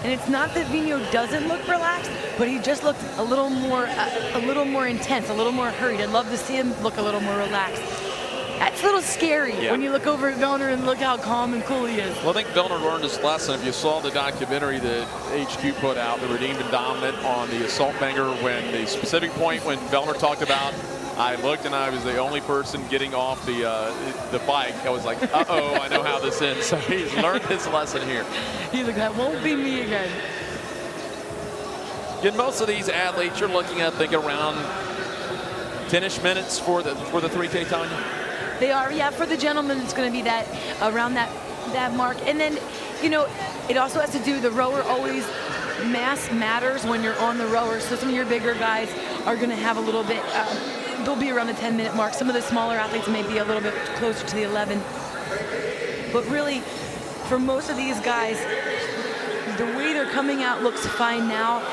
And it's not that Vigneault doesn't look relaxed, but he just looked a little more intense, a little more hurried. I'd love to see him look a little more relaxed. That's a little scary when you look over at Vellner and look how calm and cool he is. Well, I think Vellner learned his lesson. If you saw the documentary that HQ put out, The Redeemed and Dominant, on the assault banger, when the specific point when Vellner talked about, I looked and I was the only person getting off the bike. I was like, uh-oh, I know how this ends. So he's learned his lesson here. He's like, that won't be me again. In most of these athletes, you're looking at, I think, around 10-ish minutes for the 3K, Tanya. They are, yeah. For the gentlemen, it's going to be that around that mark. And then, you know, it also has to do, the rower always, mass matters when you're on the rower. So some of your bigger guys are going to have a little bit, they'll be around the 10-minute mark. Some of the smaller athletes may be a little bit closer to the 11. But really, for most of these guys, the way they're coming out looks fine now.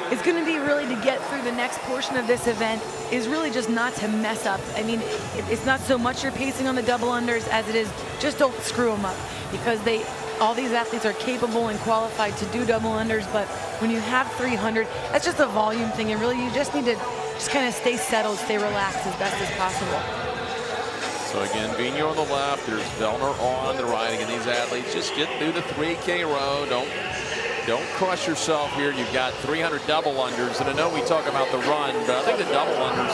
It's going to be really, to get through the next portion of this event is really just not to mess up. I mean, it's not so much your pacing on the double unders as it is just don't screw them up, because all these athletes are capable and qualified to do double unders. But when you have 300, that's just a volume thing, and really you just need to just kind of stay settled, stay relaxed as best as possible. So again, Vigneault on the left, there's Vellner on the right. Again, these athletes just get through the 3K row. Don't Don't crush yourself here. You've got 300 double unders, and I know we talk about the run, but I think the double unders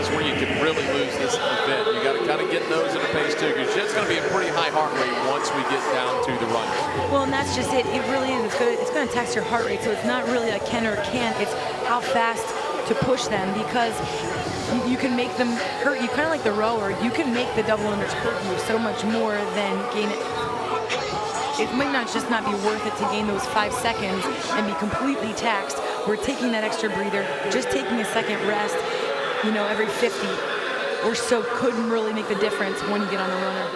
is where you can really lose this event. You got to kind of get those at a pace too, because it's going to be a pretty high heart rate once we get down to the runners. Well, and that's just it. It really is. It's going to tax your heart rate, so it's not really a can or can't. It's how fast to push them, because you can make them hurt you, kind of like the rower. You can make the double unders hurt you so much more than gain it. It might not be worth it to gain those 5 seconds and be completely taxed. We're taking that extra breather, just taking a second rest, every 50 or so could really make the difference when you get on the runner.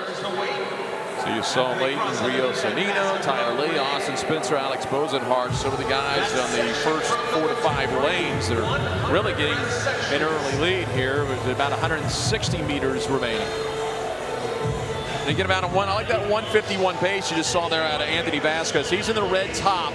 So you saw Leighton, Rio Sonino, Tyler Lee, Austin Spencer, Alex Bosenhart, some of the guys on the first 4 to 5 lanes that are really getting an early lead here with about 160 meters remaining. They get about I like that 151 pace you just saw there out of Anthony Vasquez. He's in the red top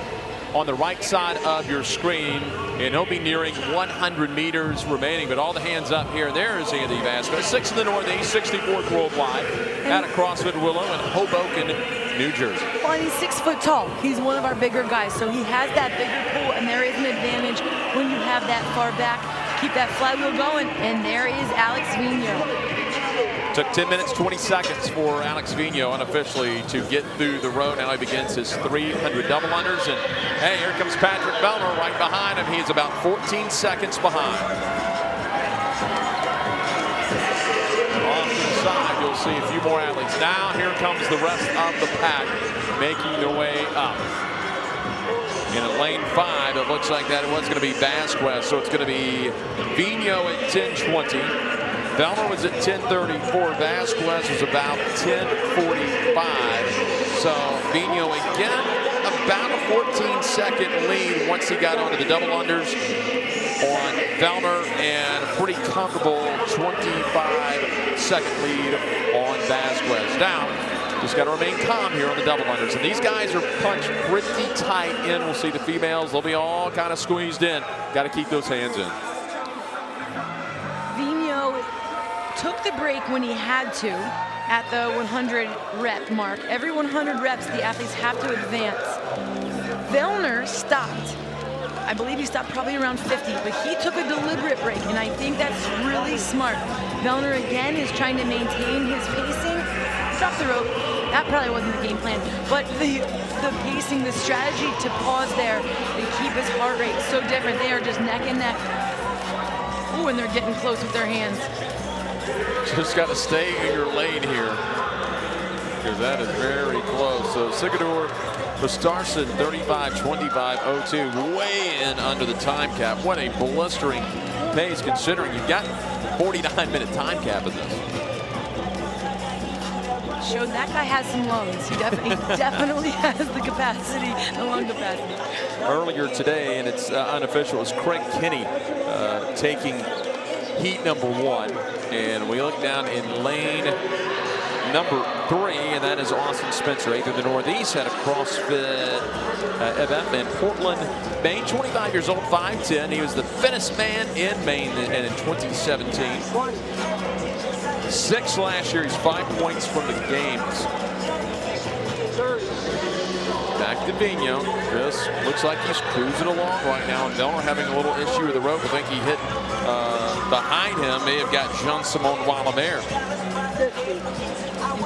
on the right side of your screen, and he'll be nearing 100 meters remaining. But all the hands up here. There's Anthony Vasquez, 6th in the Northeast, 64th worldwide, out of CrossFit Willow in Hoboken, New Jersey. Well, and he's 6 foot tall. He's one of our bigger guys, so he has that bigger pull, and there is an advantage when you have that far back. Keep that flywheel going, and there is Alex Vigneault. Took 10 minutes, 20 seconds for Alex Vigneault unofficially to get through the road. Now he begins his 300 double unders. And hey, here comes Patrick Bellmer right behind him. He's about 14 seconds behind. Off to the side, you'll see a few more athletes. Now here comes the rest of the pack making their way up. In lane 5, it looks like that it was going to be Vasquez, so it's going to be Vigneault at 10:20. Bellmer was at 10:34. Vasquez was about 10:45. So Vigneault again about a 14-second lead once he got onto the double unders on Bellmer, and a pretty comfortable 25-second lead on Vasquez. Now, just got to remain calm here on the double unders. And these guys are punched pretty tight in. We'll see the females. They'll be all kind of squeezed in. Got to keep those hands in. Vigneault took the break when he had to at the 100 rep mark. Every 100 reps, the athletes have to advance. Vellner stopped. I believe he stopped probably around 50, but he took a deliberate break, and I think that's really smart. Vellner again is trying to maintain his pacing. Drop the rope. That probably wasn't the game plan, but the pacing, the strategy to pause there and keep his heart rate so different. They are just neck and neck. Ooh, and they're getting close with their hands. Just got to stay in your lane here, because that is very close. So Sigurdur Bastarson, 35:25:02, way in under the time cap. What a blistering pace, considering you've got 49-minute time cap in this. Showed that guy has some lungs. He definitely has the capacity, the lung capacity. Earlier today, and it's unofficial, is Craig Kinney taking heat number 1. And we look down in lane number 3, and that is Austin Spencer, 8th in the Northeast, out of CrossFit FF in Portland, Maine. 25 years old, 5'10". He was the fittest man in Maine in 2017. 6 last year. He's 5 points from the games. Back to Vigneault. This looks like he's cruising along right now. And Vellner having a little issue with the rope. I think he hit behind him. May have got Jean-Simon Wallimer.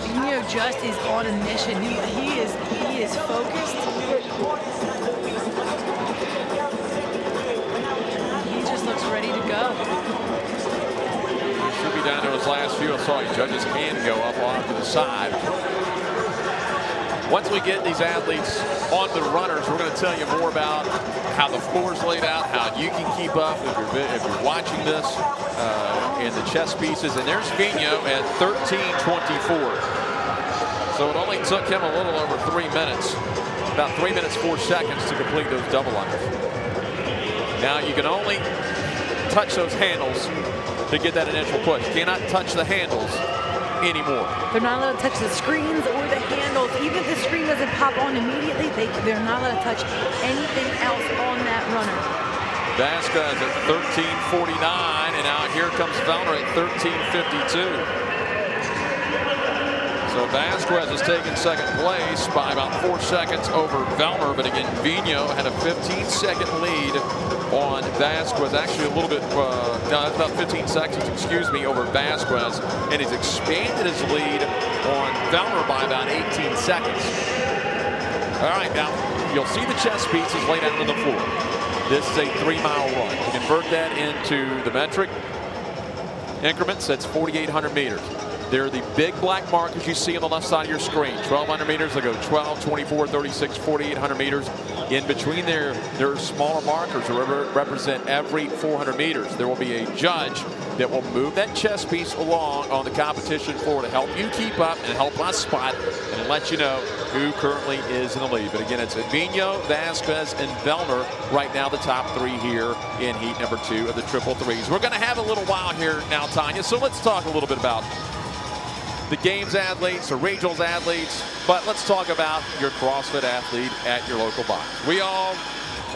Vigneault just is on a mission. He is focused. He just looks ready to go. He should be down to his last few. I saw he judge's hand go up off to the side. Once we get these athletes on the runners, we're going to tell you more about how the floor's laid out, how you can keep up if you're watching this in the chess pieces. And there's Vigneault at 13:24. So it only took him a little over 3 minutes, about 3 minutes 4 seconds to complete those double unders. Now you can only touch those handles to get that initial push. You cannot touch the handles anymore. They're not allowed to touch the screens or the handles. Even if the screen doesn't pop on immediately, they're not allowed to touch anything else on that runner. Vasquez at 13:49, and now here comes Vellner at 13:52. So So Vasquez has taken second place by about 4 seconds over Velmer, but again, Vino had a 15-second lead on Vasquez. Actually, a little bit, no, that's about 15 seconds, excuse me, over Vasquez, and he's expanded his lead on Velmer by about 18 seconds. All right, now you'll see the chest pieces laid out on the floor. This is a 3-mile run. To convert that into the metric increments, that's 4,800 meters. They're the big black markers you see on the left side of your screen. 1,200 meters, they go 12, 24, 36, 4,800 meters. In between there are smaller markers that represent every 400 meters. There will be a judge that will move that chess piece along on the competition floor to help you keep up and help us spot and let you know who currently is in the lead. But again, it's Vino, Vasquez, and Velmer right now, the top 3 here in heat number 2 of the triple threes. We're going to have a little while here now, Tanya, so let's talk a little bit about the games athletes or regionals athletes, but let's talk about your CrossFit athlete at your local box. We all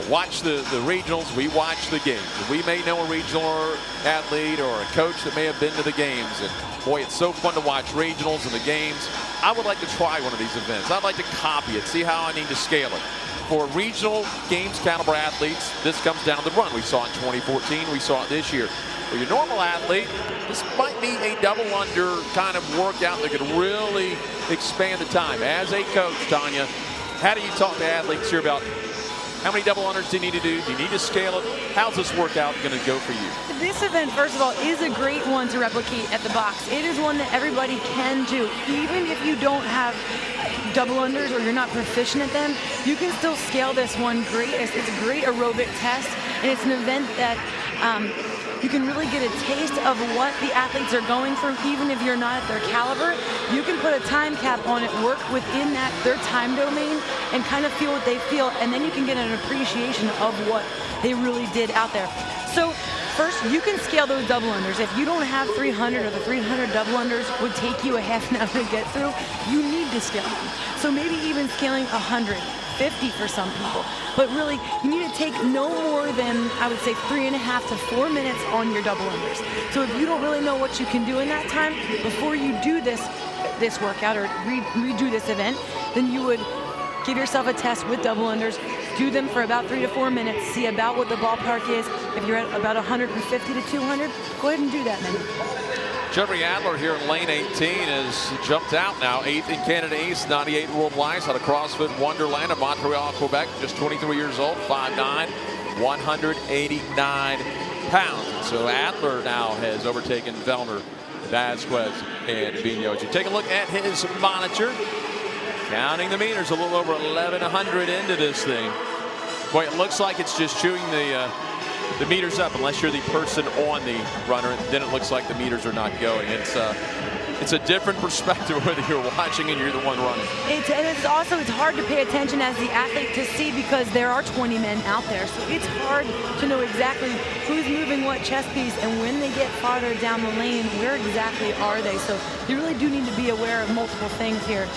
watch the regionals, we watch the games. We may know a regional athlete or a coach that may have been to the games, and boy, it's so fun to watch regionals and the games. I would like to try one of these events. I'd like to copy it, see how I need to scale it. For regional games caliber athletes, this comes down to the run. We saw it in 2014, we saw it this year. For your normal athlete, this might be a double under kind of workout that could really expand the time. As a coach, Tanya, how do you talk to athletes here about how many double unders do you need to do? Do you need to scale it? How's this workout going to go for you? This event, first of all, is a great one to replicate at the box. It is one that everybody can do. Even if you don't have double unders or you're not proficient at them, you can still scale this one great. It's a great aerobic test, and it's an event that you can really get a taste of what the athletes are going through. Even if you're not at their caliber, you can put a time cap on it, work within their time domain, and kind of feel what they feel, and then you can get an appreciation of what they really did out there. So first, you can scale those double unders. If you don't have 300 or the 300 double unders would take you a half an hour to get through, you need to scale them. So maybe even scaling 100. 50 for some people, but really you need to take no more than, I would say, 3.5 to 4 minutes on your double unders. So if you don't really know what you can do in that time, before you do this workout or redo this event, then you would give yourself a test with double unders, do them for about 3 to 4 minutes, see about what the ballpark is. If you're at about 150 to 200, go ahead and do that then. Jeffrey Adler here in lane 18 has jumped out now, 8th in Canada East, 98 worldwide, out of CrossFit Wonderland of Montreal, Quebec, just 23 years old, 5'9", 189 pounds. So Adler now has overtaken Velmer, Vasquez, and Vino. As you take a look at his monitor, counting the meters, a little over 1,100 into this thing. Boy, it looks like it's just chewing the meters up, unless you're the person on the runner. Then it looks like the meters are not going. It's a different perspective whether you're watching and you're the one running. It's hard to pay attention as the athlete to see, because there are 20 men out there. So it's hard to know exactly who's moving what chest piece, and when they get farther down the lane, where exactly are they? So you really do need to be aware of multiple things here.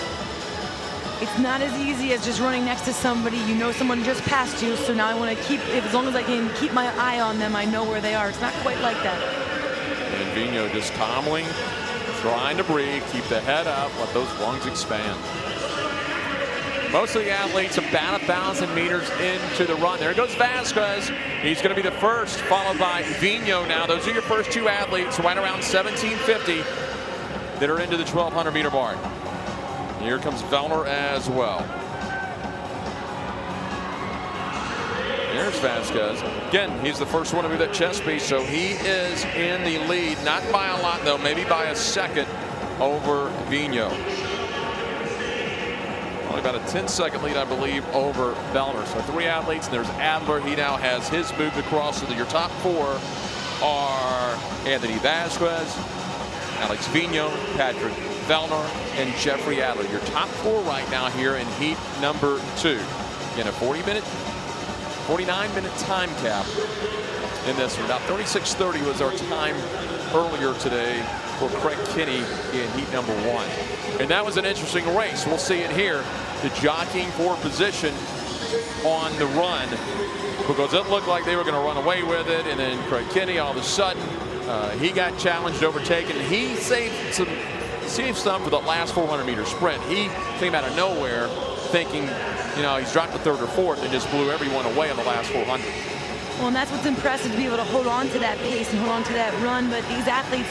It's not as easy as just running next to somebody. You know someone just passed you, so now I want to as long as I can keep my eye on them, I know where they are. It's not quite like that. And Vino just calmly trying to breathe, keep the head up, let those lungs expand. Most of the athletes about 1,000 meters into the run. There goes Vasquez. He's going to be the first, followed by Vino now. Those are your first 2 athletes right around 1750 that are into the 1,200 meter mark. Here comes Velmer as well. There's Vasquez. Again, he's the first one to move that chest piece, so he is in the lead. Not by a lot, though, maybe by a second over Vino. Only about a 10-second lead, I believe, over Velmer. So 3 athletes, and there's Adler. He now has his moved across. So your top 4 are Anthony Vasquez, Alex Vino, Patrick Velmer, and Jeffrey Adler. Your top 4 right now here in heat number 2. Again, a 49-minute time cap in this one. Now 36:30 was our time earlier today for Craig Kinney in heat number 1. And that was an interesting race. We'll see it here. The jockeying for position on the run, because it looked like they were going to run away with it, and then Craig Kinney all of a sudden he got challenged, overtaken. He saved some to see him stump for the last 400-meter sprint. He came out of nowhere thinking, you know, he's dropped the third or fourth and just blew everyone away on the last 400. Well, and that's what's impressive, to be able to hold on to that pace and hold on to that run. But these athletes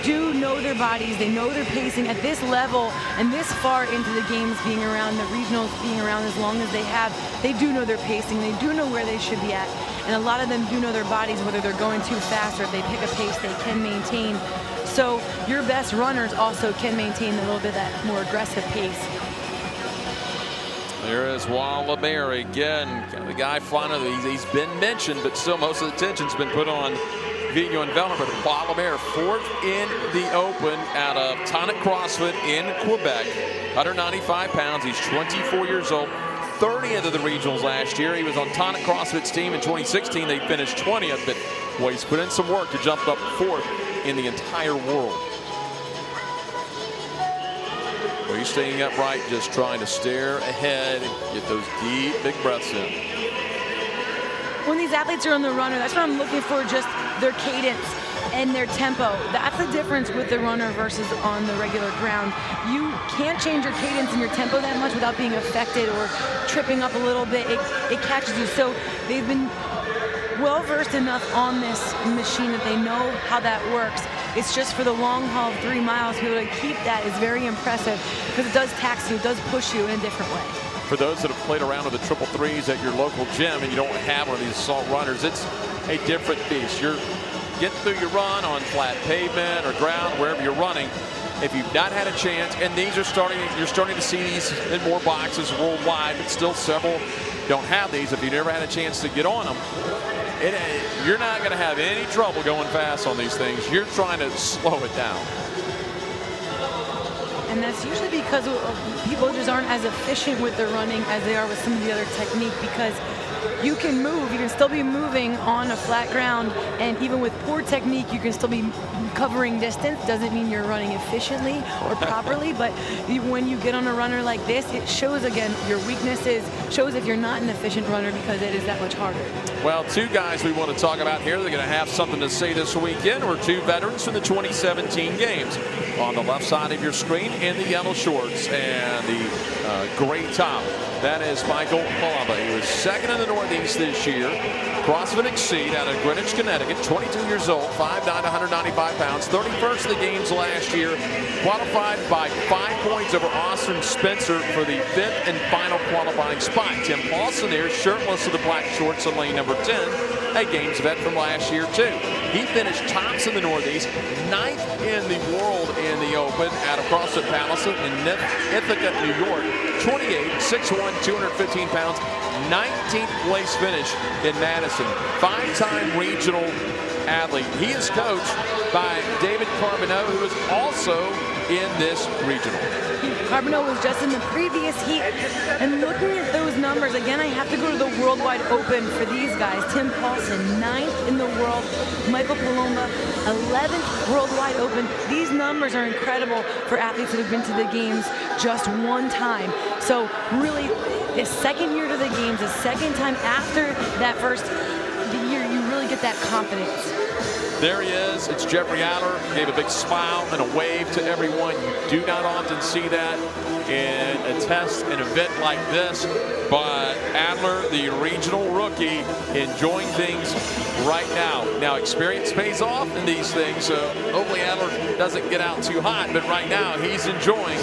do know their bodies. They know their pacing at this level and this far into the games, being around the regionals, being around as long as they have. They do know their pacing. They do know where they should be at. And a lot of them do know their bodies, whether they're going too fast or if they pick a pace they can maintain. So your best runners also can maintain a little bit of that more aggressive pace. There is Juan Lemaire again, the guy finally, he's been mentioned, but still most of the attention's been put on Vigneault and Vellenberg. Juan Lemaire, fourth in the Open out of Tonic CrossFit in Quebec. 195 pounds, he's 24 years old. 30th of the regionals last year. He was on Tonic CrossFit's team in 2016. They finished 20th, but boy, he's put in some work to jump up fourth in the entire world. Well, he's staying upright, just trying to stare ahead and get those deep, big breaths in. When these athletes are on the runner, that's what I'm looking for, just their cadence and their tempo. That's the difference with the runner versus on the regular ground. You can't change your cadence and your tempo that much without being affected or tripping up a little bit. It catches you. So they've been well versed enough on this machine that they know how that works. It's just for the long haul of 3 miles, to be able to keep that is very impressive, because it does tax you, it does push you in a different way. For those that have played around with the triple threes at your local gym and you don't have one of these assault runners, it's a different beast. You're getting through your run on flat pavement or ground, wherever you're running. If you've not had a chance, and these are you're starting to see these in more boxes worldwide, but still several don't have these. If you've never had a chance to get on them, you're not going to have any trouble going fast on these things. You're trying to slow it down. And that's usually because people just aren't as efficient with their running as they are with some of the other technique, because you can move, you can still be moving on a flat ground, and even with poor technique, you can still be covering distance. Doesn't mean you're running efficiently or properly, but when you get on a runner like this, it shows again your weaknesses, shows if you're not an efficient runner, because it is that much harder. Well, two guys we want to talk about here. They're going to have something to say this weekend. We're two veterans from the 2017 games. On the left side of your screen in the yellow shorts and the gray top, that is Michael Palaba. He was second in the Northeast this year. CrossFit Exceed out of Greenwich, Connecticut, 22 years old, 5'9", 195 pounds, 31st of the games last year, qualified by 5 points over Austin Spencer for the 5th and final qualifying spot. Tim Paulson there, shirtless of the black shorts in lane number 10, a games vet from last year too. He finished tops in the Northeast, 9th in the world in the Open out of CrossFit Palace in Ithaca, New York, 28, 6'1", 215 pounds, 19th place finish in Madison. 5-time regional athlete. He is coached by David Carbonneau, who is also in this regional. Carbonneau was just in the previous heat, and looking at those numbers, again, I have to go to the Worldwide Open for these guys. Tim Paulson, 9th in the world. Michael Palomba, 11th Worldwide Open. These numbers are incredible for athletes that have been to the games just one time. So really, the second year to the games, the second time after that first year, you really get that confidence. There he is. It's Jeffrey Adler. Gave a big smile and a wave to everyone. You do not often see that in a test, an event like this. But Adler, the regional rookie, enjoying things right now. Now, experience pays off in these things, so hopefully Adler doesn't get out too hot. But right now, he's enjoying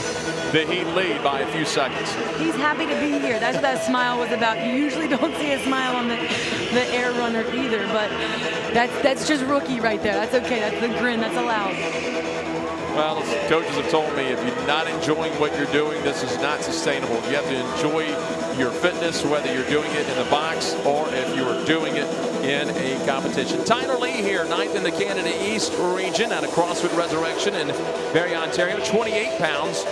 the heat lead by a few seconds. He's happy to be here. That's what that smile was about. You usually don't see a smile on the air runner either, but that's just rookie right there. That's okay. That's the grin. That's allowed. Well, coaches have told me if you're not enjoying what you're doing, this is not sustainable. You have to enjoy your fitness, whether you're doing it in the box or if you are doing it in a competition. Tyler Lee here, 9th in the Canada East region out of CrossFit Resurrection in Barrie, Ontario, 28 pounds.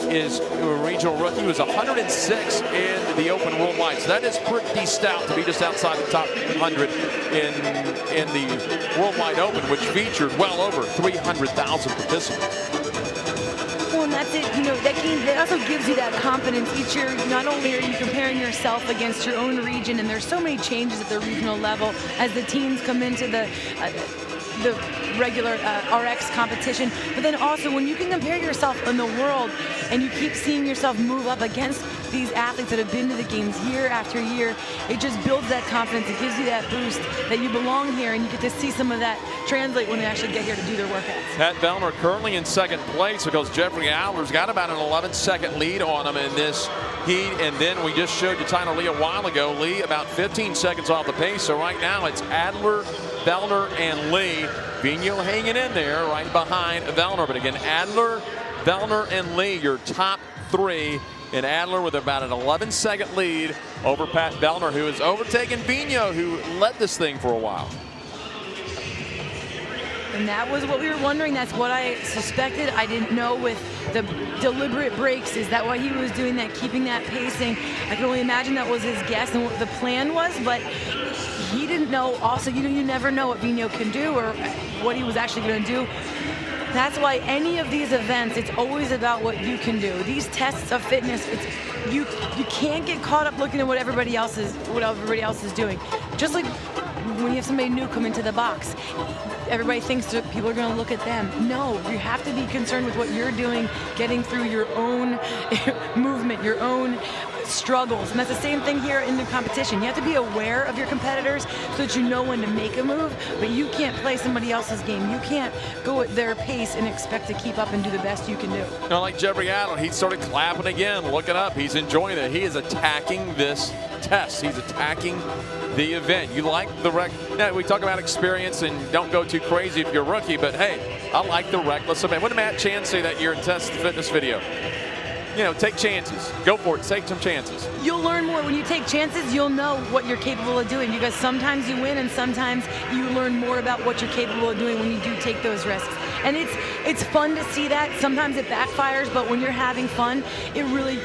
Is a regional rookie. He was 106 in the Open worldwide. So that is pretty stout to be just outside the top 100 in the Worldwide Open, which featured well over 300,000 participants. Well, and that's it. You know, that also gives you that confidence each year. Not only are you comparing yourself against your own region, and there's so many changes at the regional level as the teams come into the the regular RX competition, but then also when you can compare yourself in the world and you keep seeing yourself move up against these athletes that have been to the games year after year, it just builds that confidence. It gives you that boost that you belong here, and you get to see some of that translate when they actually get here to do their workouts. Pat Vellner currently in second place because Jeffrey Adler's got about an 11-second lead on him in this heat. And then we just showed you Tyler Lee a while ago. Lee about 15 seconds off the pace. So right now it's Adler, Vellner, and Lee. Vigneault hanging in there right behind Vellner. But again, Adler, Vellner, and Lee, your top three. And Adler with about an 11-second lead over Pat Vellner, who has overtaken Vigneault, who led this thing for a while. And that was what we were wondering. That's what I suspected. I didn't know with the deliberate breaks. Is that why he was doing that, keeping that pacing? I can only imagine that was his guess and what the plan was, but he didn't know. Also, you never know what Vigneault can do or what he was actually going to do. That's why any of these events, it's always about what you can do. These tests of fitness, you can't get caught up looking at what everybody else is doing. Just like when you have somebody new come into the box, everybody thinks that people are going to look at them. No, you have to be concerned with what you're doing, getting through your own movement, your own struggles. And that's the same thing here in the competition. You have to be aware of your competitors so that you know when to make a move, but you can't play somebody else's game. You can't go at their pace and expect to keep up and do the best you can do. Now, like Jeffrey Adler, he started clapping again, looking up. He's enjoying it. He is attacking this test. He's attacking the event. You like the now we talk about experience and don't go too crazy if you're a rookie, but hey, I like the reckless event. What did Matt Chan say that year in Test Fitness video? You know, take chances. Go for it. Take some chances. You'll learn more. When you take chances, you'll know what you're capable of doing, because sometimes you win and sometimes you learn more about what you're capable of doing when you do take those risks. And it's fun to see that. Sometimes it backfires, but when you're having fun, it really,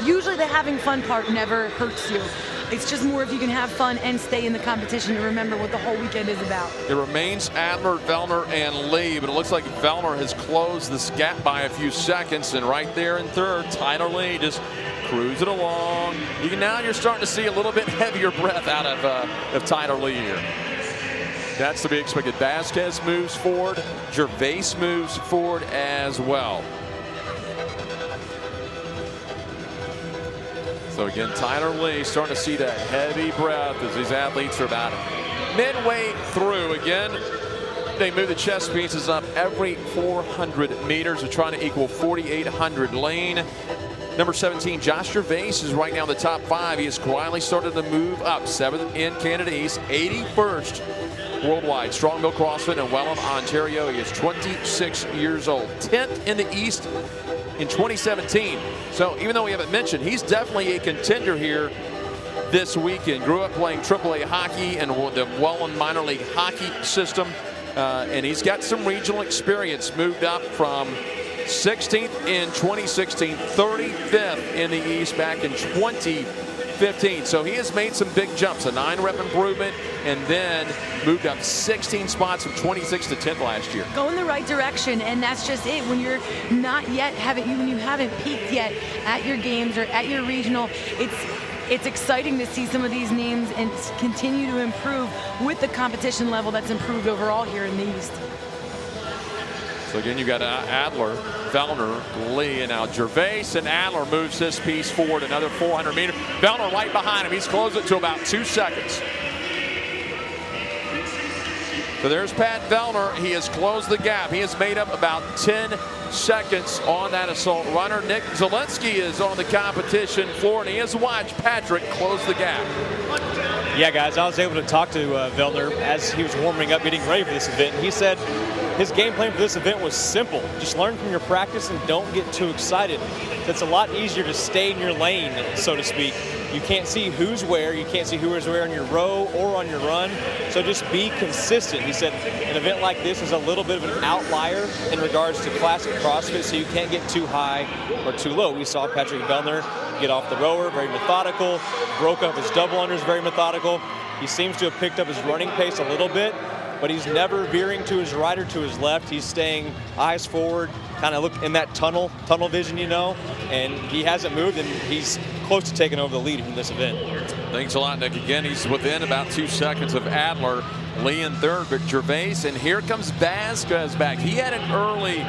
usually the having fun part never hurts you. It's just more if you can have fun and stay in the competition and remember what the whole weekend is about. It remains Adler, Vellner, and Lee, but it looks like Vellner has closed this gap by a few seconds, and right there in third, Tyler Lee just cruising along. You're starting to see a little bit heavier breath out of Tyler Lee here. That's to be expected. Vasquez moves forward. Gervase moves forward as well. So again, Tyler Lee starting to see that heavy breath as these athletes are about midway through. Again, they move the chest pieces up every 400 meters. They're trying to equal 4,800. Lane number 17, Josh Gervase, is right now in the top 5. He has quietly started to move up. 7th in Canada East, 81st worldwide. Strongville CrossFit in Welland, Ontario. He is 26 years old. 10th in the East in 2017. So even though we haven't mentioned, he's definitely a contender here this weekend. Grew up playing Tremblay hockey and the Welland minor league hockey system. And he's got some regional experience. Moved up from 16th in 2016, 35th in the East back in 2015. So he has made some big jumps, a 9-rep improvement, and then moved up 16 spots from 26th to 10th last year. Go in the right direction, and that's just it. When you're not yet, when you haven't peaked yet at your games or at your regional, it's exciting to see some of these names and continue to improve with the competition level that's improved overall here in the East. So again, you got Adler, Vellner, Lee, and now Gervase, and Adler moves this piece forward another 400 meters. Vellner right behind him. He's closed it to about 2 seconds. So there's Pat Vellner. He has closed the gap. He has made up about 10 seconds on that assault runner. Nick Zielinski is on the competition floor, and he has watched Patrick close the gap. Yeah, guys, I was able to talk to Vellner as he was warming up, getting ready for this event. He said his game plan for this event was simple. Just learn from your practice and don't get too excited. It's a lot easier to stay in your lane, so to speak. You can't see who's where. You can't see who is where on your row or on your run. So just be consistent. He said an event like this is a little bit of an outlier in regards to classic CrossFit, so you can't get too high or too low. We saw Patrick Vellner get off the rower, very methodical, broke up his double unders, very methodical. He seems to have picked up his running pace a little bit, but he's never veering to his right or to his left. He's staying eyes forward, kind of look in that tunnel vision, and he hasn't moved, and he's close to taking over the lead in this event. Thanks a lot, Nick. Again, he's within about 2 seconds of Adler. Lee in third, but Gervase, and here comes Vasquez back. He had an early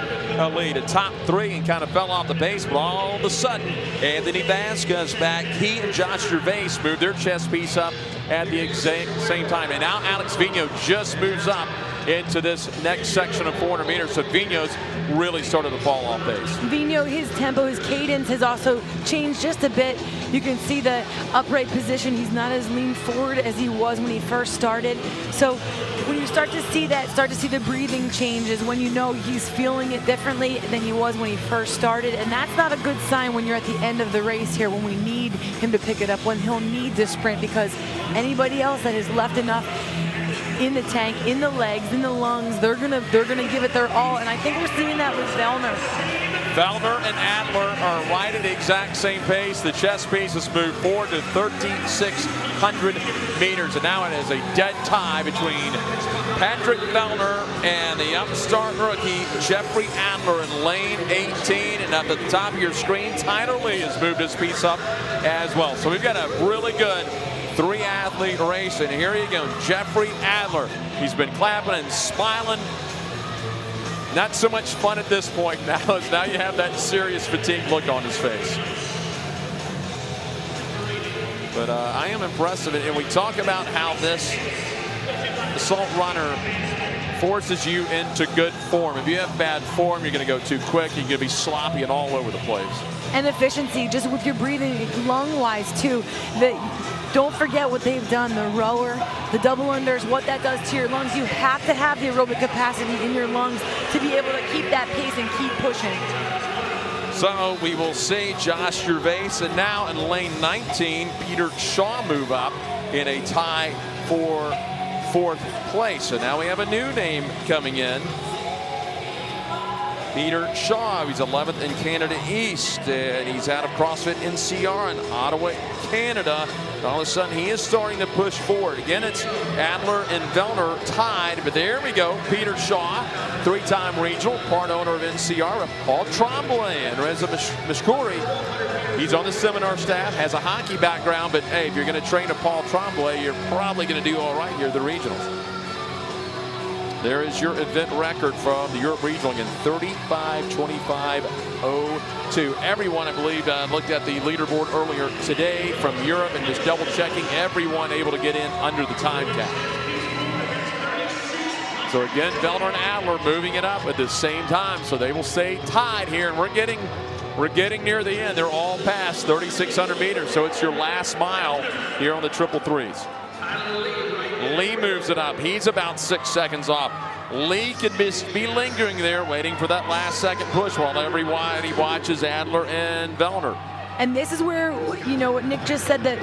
lead, a top 3, and kind of fell off the pace, but all of a sudden, Anthony Vasquez back. He and Josh Gervase moved their chest piece up at the exact same time. And now Alex Vigneault just moves up into this next section of 400 meters. So Vigneault's really started to fall off pace. Vigneault, his tempo, his cadence has also changed just a bit. You can see the upright position. He's not as lean forward as he was when he first started. So when you start to see that, start to see the breathing changes, when you know he's feeling it differently than he was when he first started. And that's not a good sign when you're at the end of the race here, when we need him to pick it up, when he'll need to sprint, because anybody else that has left enough in the tank, in the legs, in the lungs, they're gonna give it their all, and I think we're seeing that with Vellner. Vellner and Adler are right at the exact same pace. The chest piece has moved forward to 3,600 meters, and now it is a dead tie between Patrick Vellner and the upstart rookie Jeffrey Adler in lane 18, and at the top of your screen, Tyler Lee has moved his piece up as well. So we've got a really good 3-athlete race, and here you go, Jeffrey Adler. He's been clapping and smiling. Not so much fun at this point now, as now you have that serious fatigue look on his face. But I am impressed with it, and we talk about how this assault runner forces you into good form. If you have bad form, you're going to go too quick, you're going to be sloppy and all over the place. And efficiency, just with your breathing, lung-wise too. Don't forget what they've done, the rower, the double unders, what that does to your lungs. You have to have the aerobic capacity in your lungs to be able to keep that pace and keep pushing. So we will see Josh Gervase, and now in lane 19, Peter Shaw move up in a tie for 4th place. So now we have a new name coming in. Peter Shaw, he's 11th in Canada East, and he's out of CrossFit NCR in Ottawa, Canada. And all of a sudden, he is starting to push forward. Again, it's Adler and Vellner tied, but there we go. Peter Shaw, 3-time regional, part owner of NCR, Paul Tremblay and Reza Mashkouri. He's on the seminar staff, has a hockey background, but hey, if you're going to train a Paul Tremblay, you're probably going to do all right here at the regionals. There is your event record from the Europe Regional again, 35:25:02. Everyone, I believe, looked at the leaderboard earlier today from Europe and just double checking. Everyone able to get in under the time cap. So again, Vellner and Adler moving it up at the same time, so they will stay tied here, and we're getting near the end. They're all past 3,600 meters, so it's your last mile here on the triple threes. Lee moves it up. He's about 6 seconds off. Lee could be lingering there, waiting for that last second push while everybody watches Adler and Vellner. And this is where, you know, what Nick just said that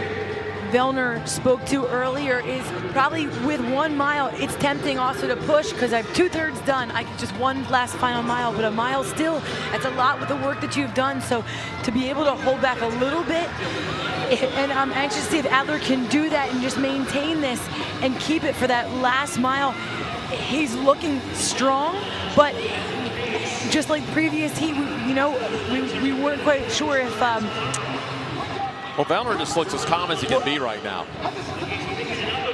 Vellner spoke to earlier is probably with 1 mile, it's tempting also to push because I've 2/3 done. I just one last final mile, but a mile still, that's a lot with the work that you've done. So to be able to hold back a little bit, and I'm anxious to see if Adler can do that and just maintain this and keep it for that last mile. He's looking strong, but just like previous heat, we weren't quite sure if. Well, Vellner just looks as calm as he can be right now.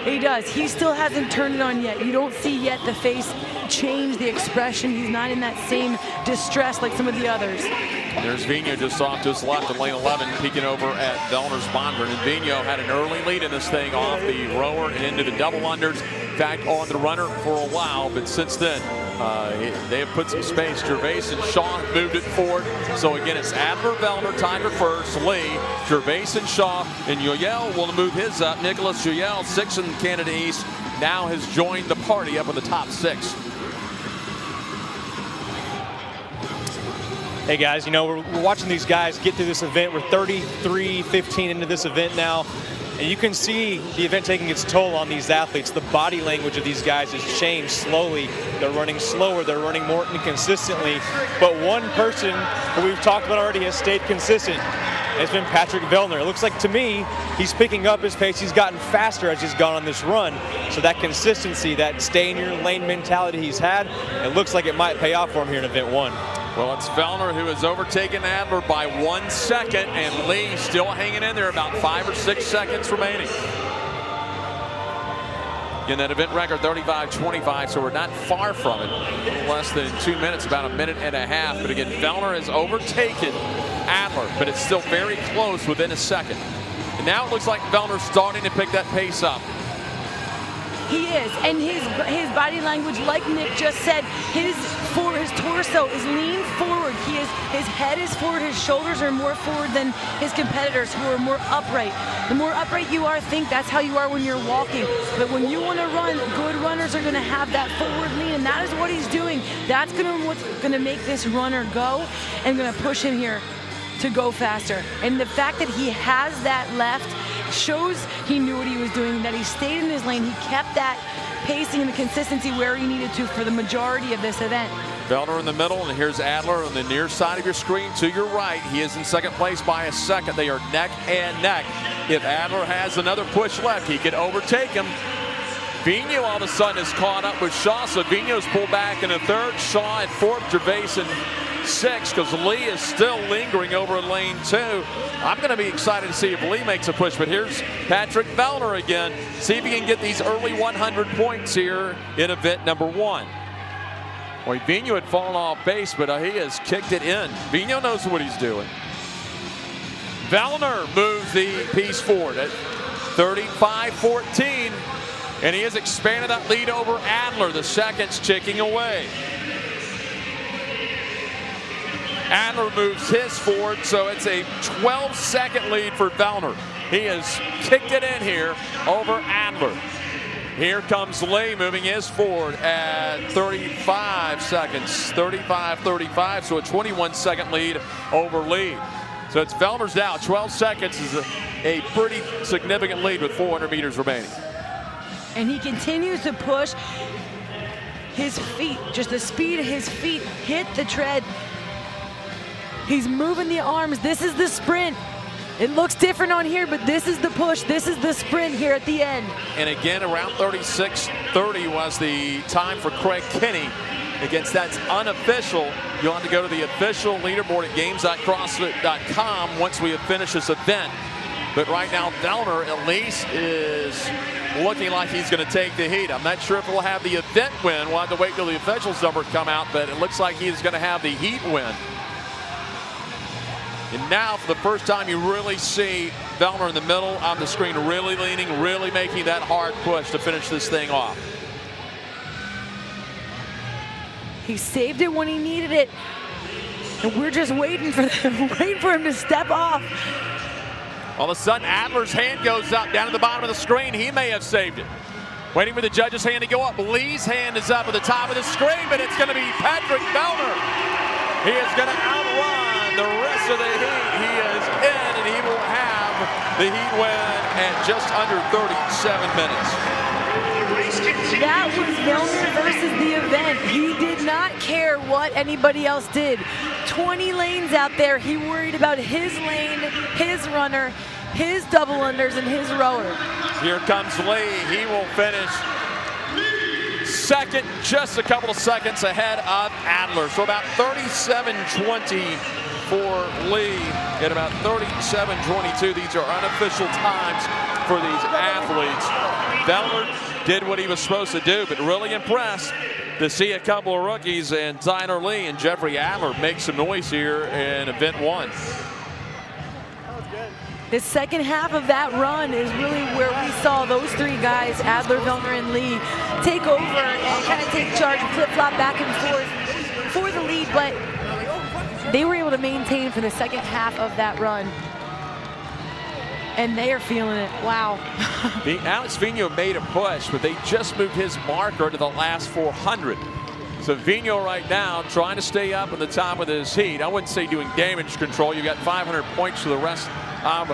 He does. He still hasn't turned it on yet. You don't see yet the face change, the expression. He's not in that same distress like some of the others. There's Vigneault just off to his left in lane 11, peeking over at Vellner's Bondren. And Vigneault had an early lead in this thing off the rower and into the double unders. In fact, on the runner for a while, but since then, they have put some space. Gervase and Shaw moved it forward. So again, it's Adler, Vellner tied for first. Lee, Gervase and Shaw, and Yoel will move his up. Nicholas Yoel, 6th in Canada East, now has joined the party up in the top 6. Hey guys, you know, we're watching these guys get through this event. We're 33:15 into this event now, and you can see the event taking its toll on these athletes. The body language of these guys has changed slowly. They're running slower, they're running more inconsistently, but one person who we've talked about already has stayed consistent. It's been Patrick Vellner. It looks like, to me, he's picking up his pace. He's gotten faster as he's gone on this run. So that consistency, that stay in your lane mentality he's had, it looks like it might pay off for him here in event 1. Well, it's Vellner who has overtaken Adler by 1 second, and Lee still hanging in there, about 5 or 6 seconds remaining. in that event record 35:25, so we're not far from it. A little less than 2 minutes, about a minute and a half. But again, Vellner has overtaken Adler, but it's still very close within a second. And now it looks like Vellner's starting to pick that pace up. He is, and his body language, like Nick just said, his torso is leaned forward. His head is forward, his shoulders are more forward than his competitors who are more upright. The more upright you are, think that's how you are when you're walking. But when you want to run, good runners are going to have that forward lean, and that is what he's doing. That's what's going to make this runner go and going to push him here to go faster. And the fact that he has that left shows he knew what he was doing, that he stayed in his lane. He kept that pacing and the consistency where he needed to for the majority of this event. Vellner in the middle, and here's Adler on the near side of your screen to your right. He is in second place by a second. They are neck and neck. If Adler has another push left, he could overtake him. Vigneault all of a sudden is caught up with Shaw, so Vigneault's pulled back in the third. Shaw at fourth, Gervase in sixth, because Lee is still lingering over in lane 2. I'm going to be excited to see if Lee makes a push, but here's Patrick Vellner again. See if he can get these early 100 points here in event number 1. Well, Vigneault had fallen off base, but he has kicked it in. Vigneault knows what he's doing. Vellner moves the piece forward at 35-14, and he has expanded that lead over Adler. The seconds ticking away. Adler moves his forward, so it's a 12-second lead for Vellner. He has kicked it in here over Adler. Here comes Lee moving his forward at 35 seconds, 35-35, so a 21-second lead over Lee. So it's Vellner's now. 12 seconds is a pretty significant lead with 400 meters remaining. And he continues to push. His feet, just the speed of his feet hit the tread. He's moving the arms. This is the sprint. It looks different on here, but this is the push. This is the sprint here at the end. And again, around 36:30 was the time for Craig Kinney. Against that's unofficial. You'll have to go to the official leaderboard at games.crossfit.com once we have finished this event. But right now, Vellner at least is looking like he's going to take the heat. I'm not sure if he'll have the event win. We'll have to wait till the officials number come out, but it looks like he's going to have the heat win. And now, for the first time, you really see Vellner in the middle on the screen, really leaning, really making that hard push to finish this thing off. He saved it when he needed it, and we're just waiting for him to step off. All of a sudden, Adler's hand goes up down at the bottom of the screen. He may have saved it. Waiting for the judge's hand to go up. Lee's hand is up at the top of the screen, but it's going to be Patrick Vellner. He is going to outrun the rest of the heat. He is in, and he will have the heat win at just under 37 minutes. That was Vellner versus the event. He did not care what anybody else did. 20 lanes out there. He worried about his lane, his runner, his double unders, and his rower. Here comes Lee. He will finish second, just a couple of seconds ahead of Adler. So about 37:20 for Lee and about 37:22. These are unofficial times for these athletes. Vellner did what he was supposed to do, but really impressed to see a couple of rookies and Tyler Lee and Jeffrey Adler make some noise here in event 1. The second half of that run is really where we saw those three guys, Adler, Vellner, and Lee, take over and kind of take charge and flip-flop back and forth for the lead, but they were able to maintain for the second half of that run. And they are feeling it. Wow. Alex Vigneault made a push, but they just moved his marker to the last 400. So Vigneault right now trying to stay up at the top of this heat. I wouldn't say doing damage control. You got 500 points for the rest of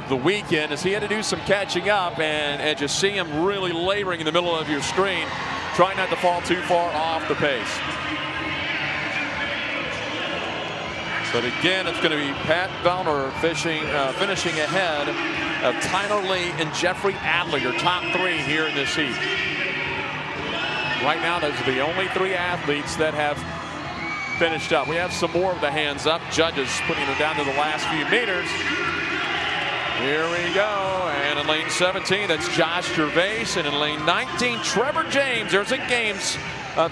the weekend, as he had to do some catching up, and just see him really laboring in the middle of your screen, trying not to fall too far off the pace. But again, it's going to be Pat Vellner finishing ahead of Tyler Lee and Jeffrey Adler, your top three here in this heat. Right now, those are the only three athletes that have finished up. We have some more of the hands up. Judges putting them down to the last few meters. Here we go. And in lane 17, that's Josh Gervase. And in lane 19, Trevor James. There's a Games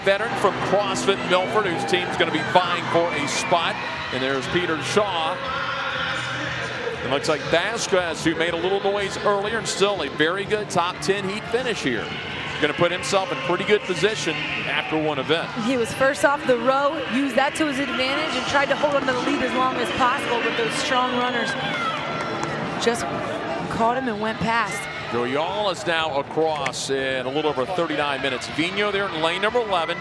veteran from CrossFit Milford, whose team's going to be vying for a spot. And there's Peter Shaw. It looks like Vasquez, who made a little noise earlier, and still a very good top 10 heat finish here. Going to put himself in pretty good position after one event. He was first off the row, used that to his advantage, and tried to hold on to the lead as long as possible, but those strong runners just caught him and went past. Joyal is now across in a little over 39 minutes. Vino there in lane number 11.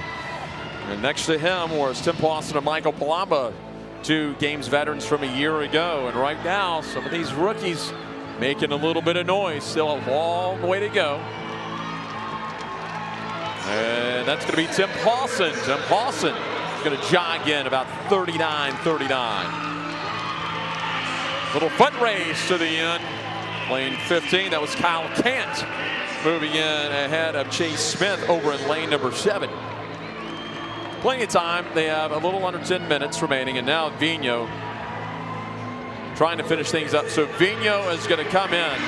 And next to him was Tim Pawson and Michael Palamba, two Games veterans from a year ago. And right now, some of these rookies making a little bit of noise. Still a long way to go. And that's going to be Tim Pawson. Tim Pawson is going to jog in about 39-39. Little foot race to the end. Lane 15, that was Kyle Kant moving in ahead of Chase Smith over in lane number 7. Plenty of time. They have a little under 10 minutes remaining, and now Vino trying to finish things up. So Vino is going to come in.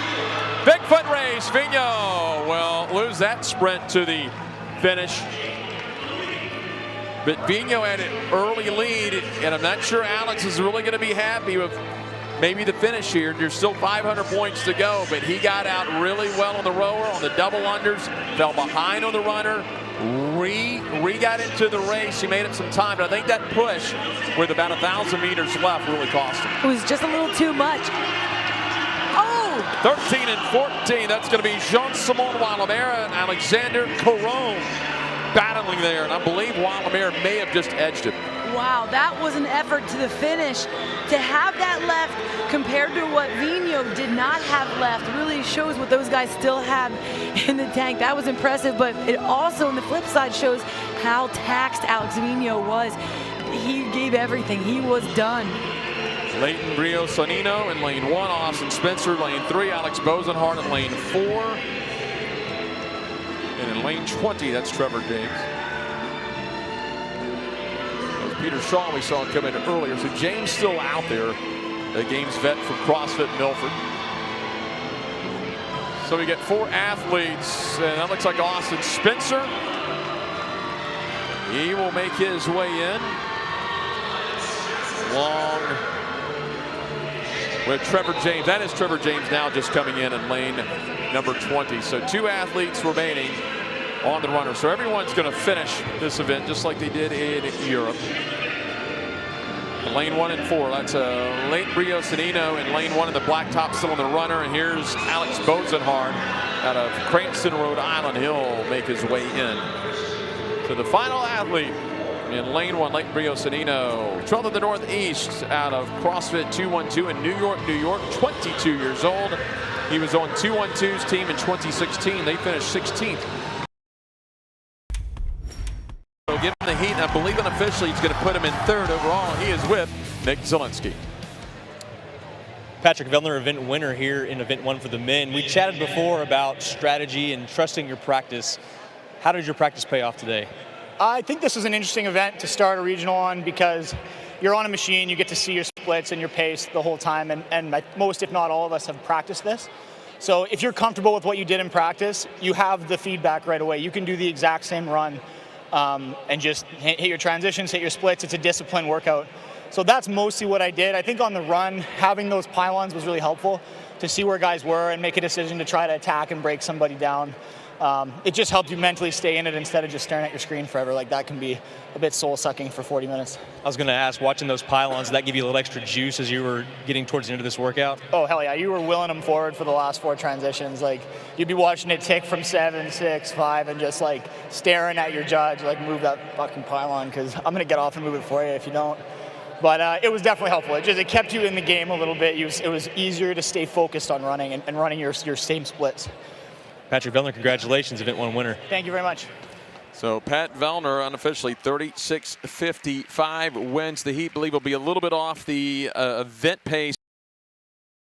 Big foot race. Vino will lose that sprint to the finish. But Vino had an early lead, and I'm not sure Alex is really going to be happy with maybe the finish here. There's still 500 points to go, but he got out really well on the rower, on the double unders, fell behind on the runner, got into the race. He made up some time, but I think that push with about 1,000 meters left really cost him. It was just a little too much. Oh! 13 and 14, that's going to be Jean-Simon Wallemert and Alexander Caron battling there, and I believe Wallemert may have just edged him. Wow, that was an effort to the finish. To have that left compared to what Vino did not have left really shows what those guys still have in the tank. That was impressive, but it also, on the flip side, shows how taxed Alex Vino was. He gave everything. He was done. Leighton Brio-Sonino in lane 1, Austin Spencer lane 3, Alex Bosenhart in lane 4. And in lane 20, that's Trevor James. Peter Shaw we saw come in earlier. So James still out there, a Games vet from CrossFit Milford. So we get 4 athletes, and that looks like Austin Spencer. He will make his way in. Long with Trevor James. That is Trevor James now just coming in lane number 20. So 2 athletes remaining on the runner. So everyone's going to finish this event just like they did in Europe. Lane 1 and 4, that's Leighton Brio-Sonino in lane 1 in the black top still on the runner. And here's Alex Bosenhart out of Cranston, Rhode Island. He'll make his way in. So the final athlete in lane 1, Leighton Brio-Sonino, 12th of the Northeast out of CrossFit 212 in New York, New York, 22 years old. He was on 212's team in 2016. They finished 16th. So give him the heat, and I believe unofficially he's going to put him in 3rd overall. He is with Nick Zielinski. Patrick Vellner, event winner here in event 1 for the men. We chatted before about strategy and trusting your practice. How did your practice pay off today? I think this was an interesting event to start a regional on because you're on a machine, you get to see your splits and your pace the whole time, and most, if not all of us, have practiced this. So if you're comfortable with what you did in practice, you have the feedback right away. You can do the exact same run and just hit your transitions, hit your splits. It's a disciplined workout. So that's mostly what I did. I think on the run, having those pylons was really helpful to see where guys were and make a decision to try to attack and break somebody down. It just helped you mentally stay in it instead of just staring at your screen forever. Like, that can be a bit soul-sucking for 40 minutes. I was going to ask, watching those pylons, did that give you a little extra juice as you were getting towards the end of this workout? Oh, hell yeah. You were willing them forward for the last 4 transitions. Like, you'd be watching it tick from 7, 6, 5, and just, like, staring at your judge, like, move that fucking pylon, because I'm going to get off and move it for you if you don't. But it was definitely helpful. It kept you in the game a little bit. It was easier to stay focused on running and running your same splits. Patrick Vellner, congratulations, event 1 winner. Thank you very much. So Pat Vellner, unofficially 36:55, wins the heat. Believe will be a little bit off the event pace.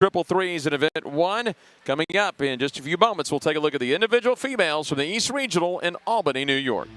Triple threes in event 1 coming up in just a few moments. We'll take a look at the individual females from the East Regional in Albany, New York.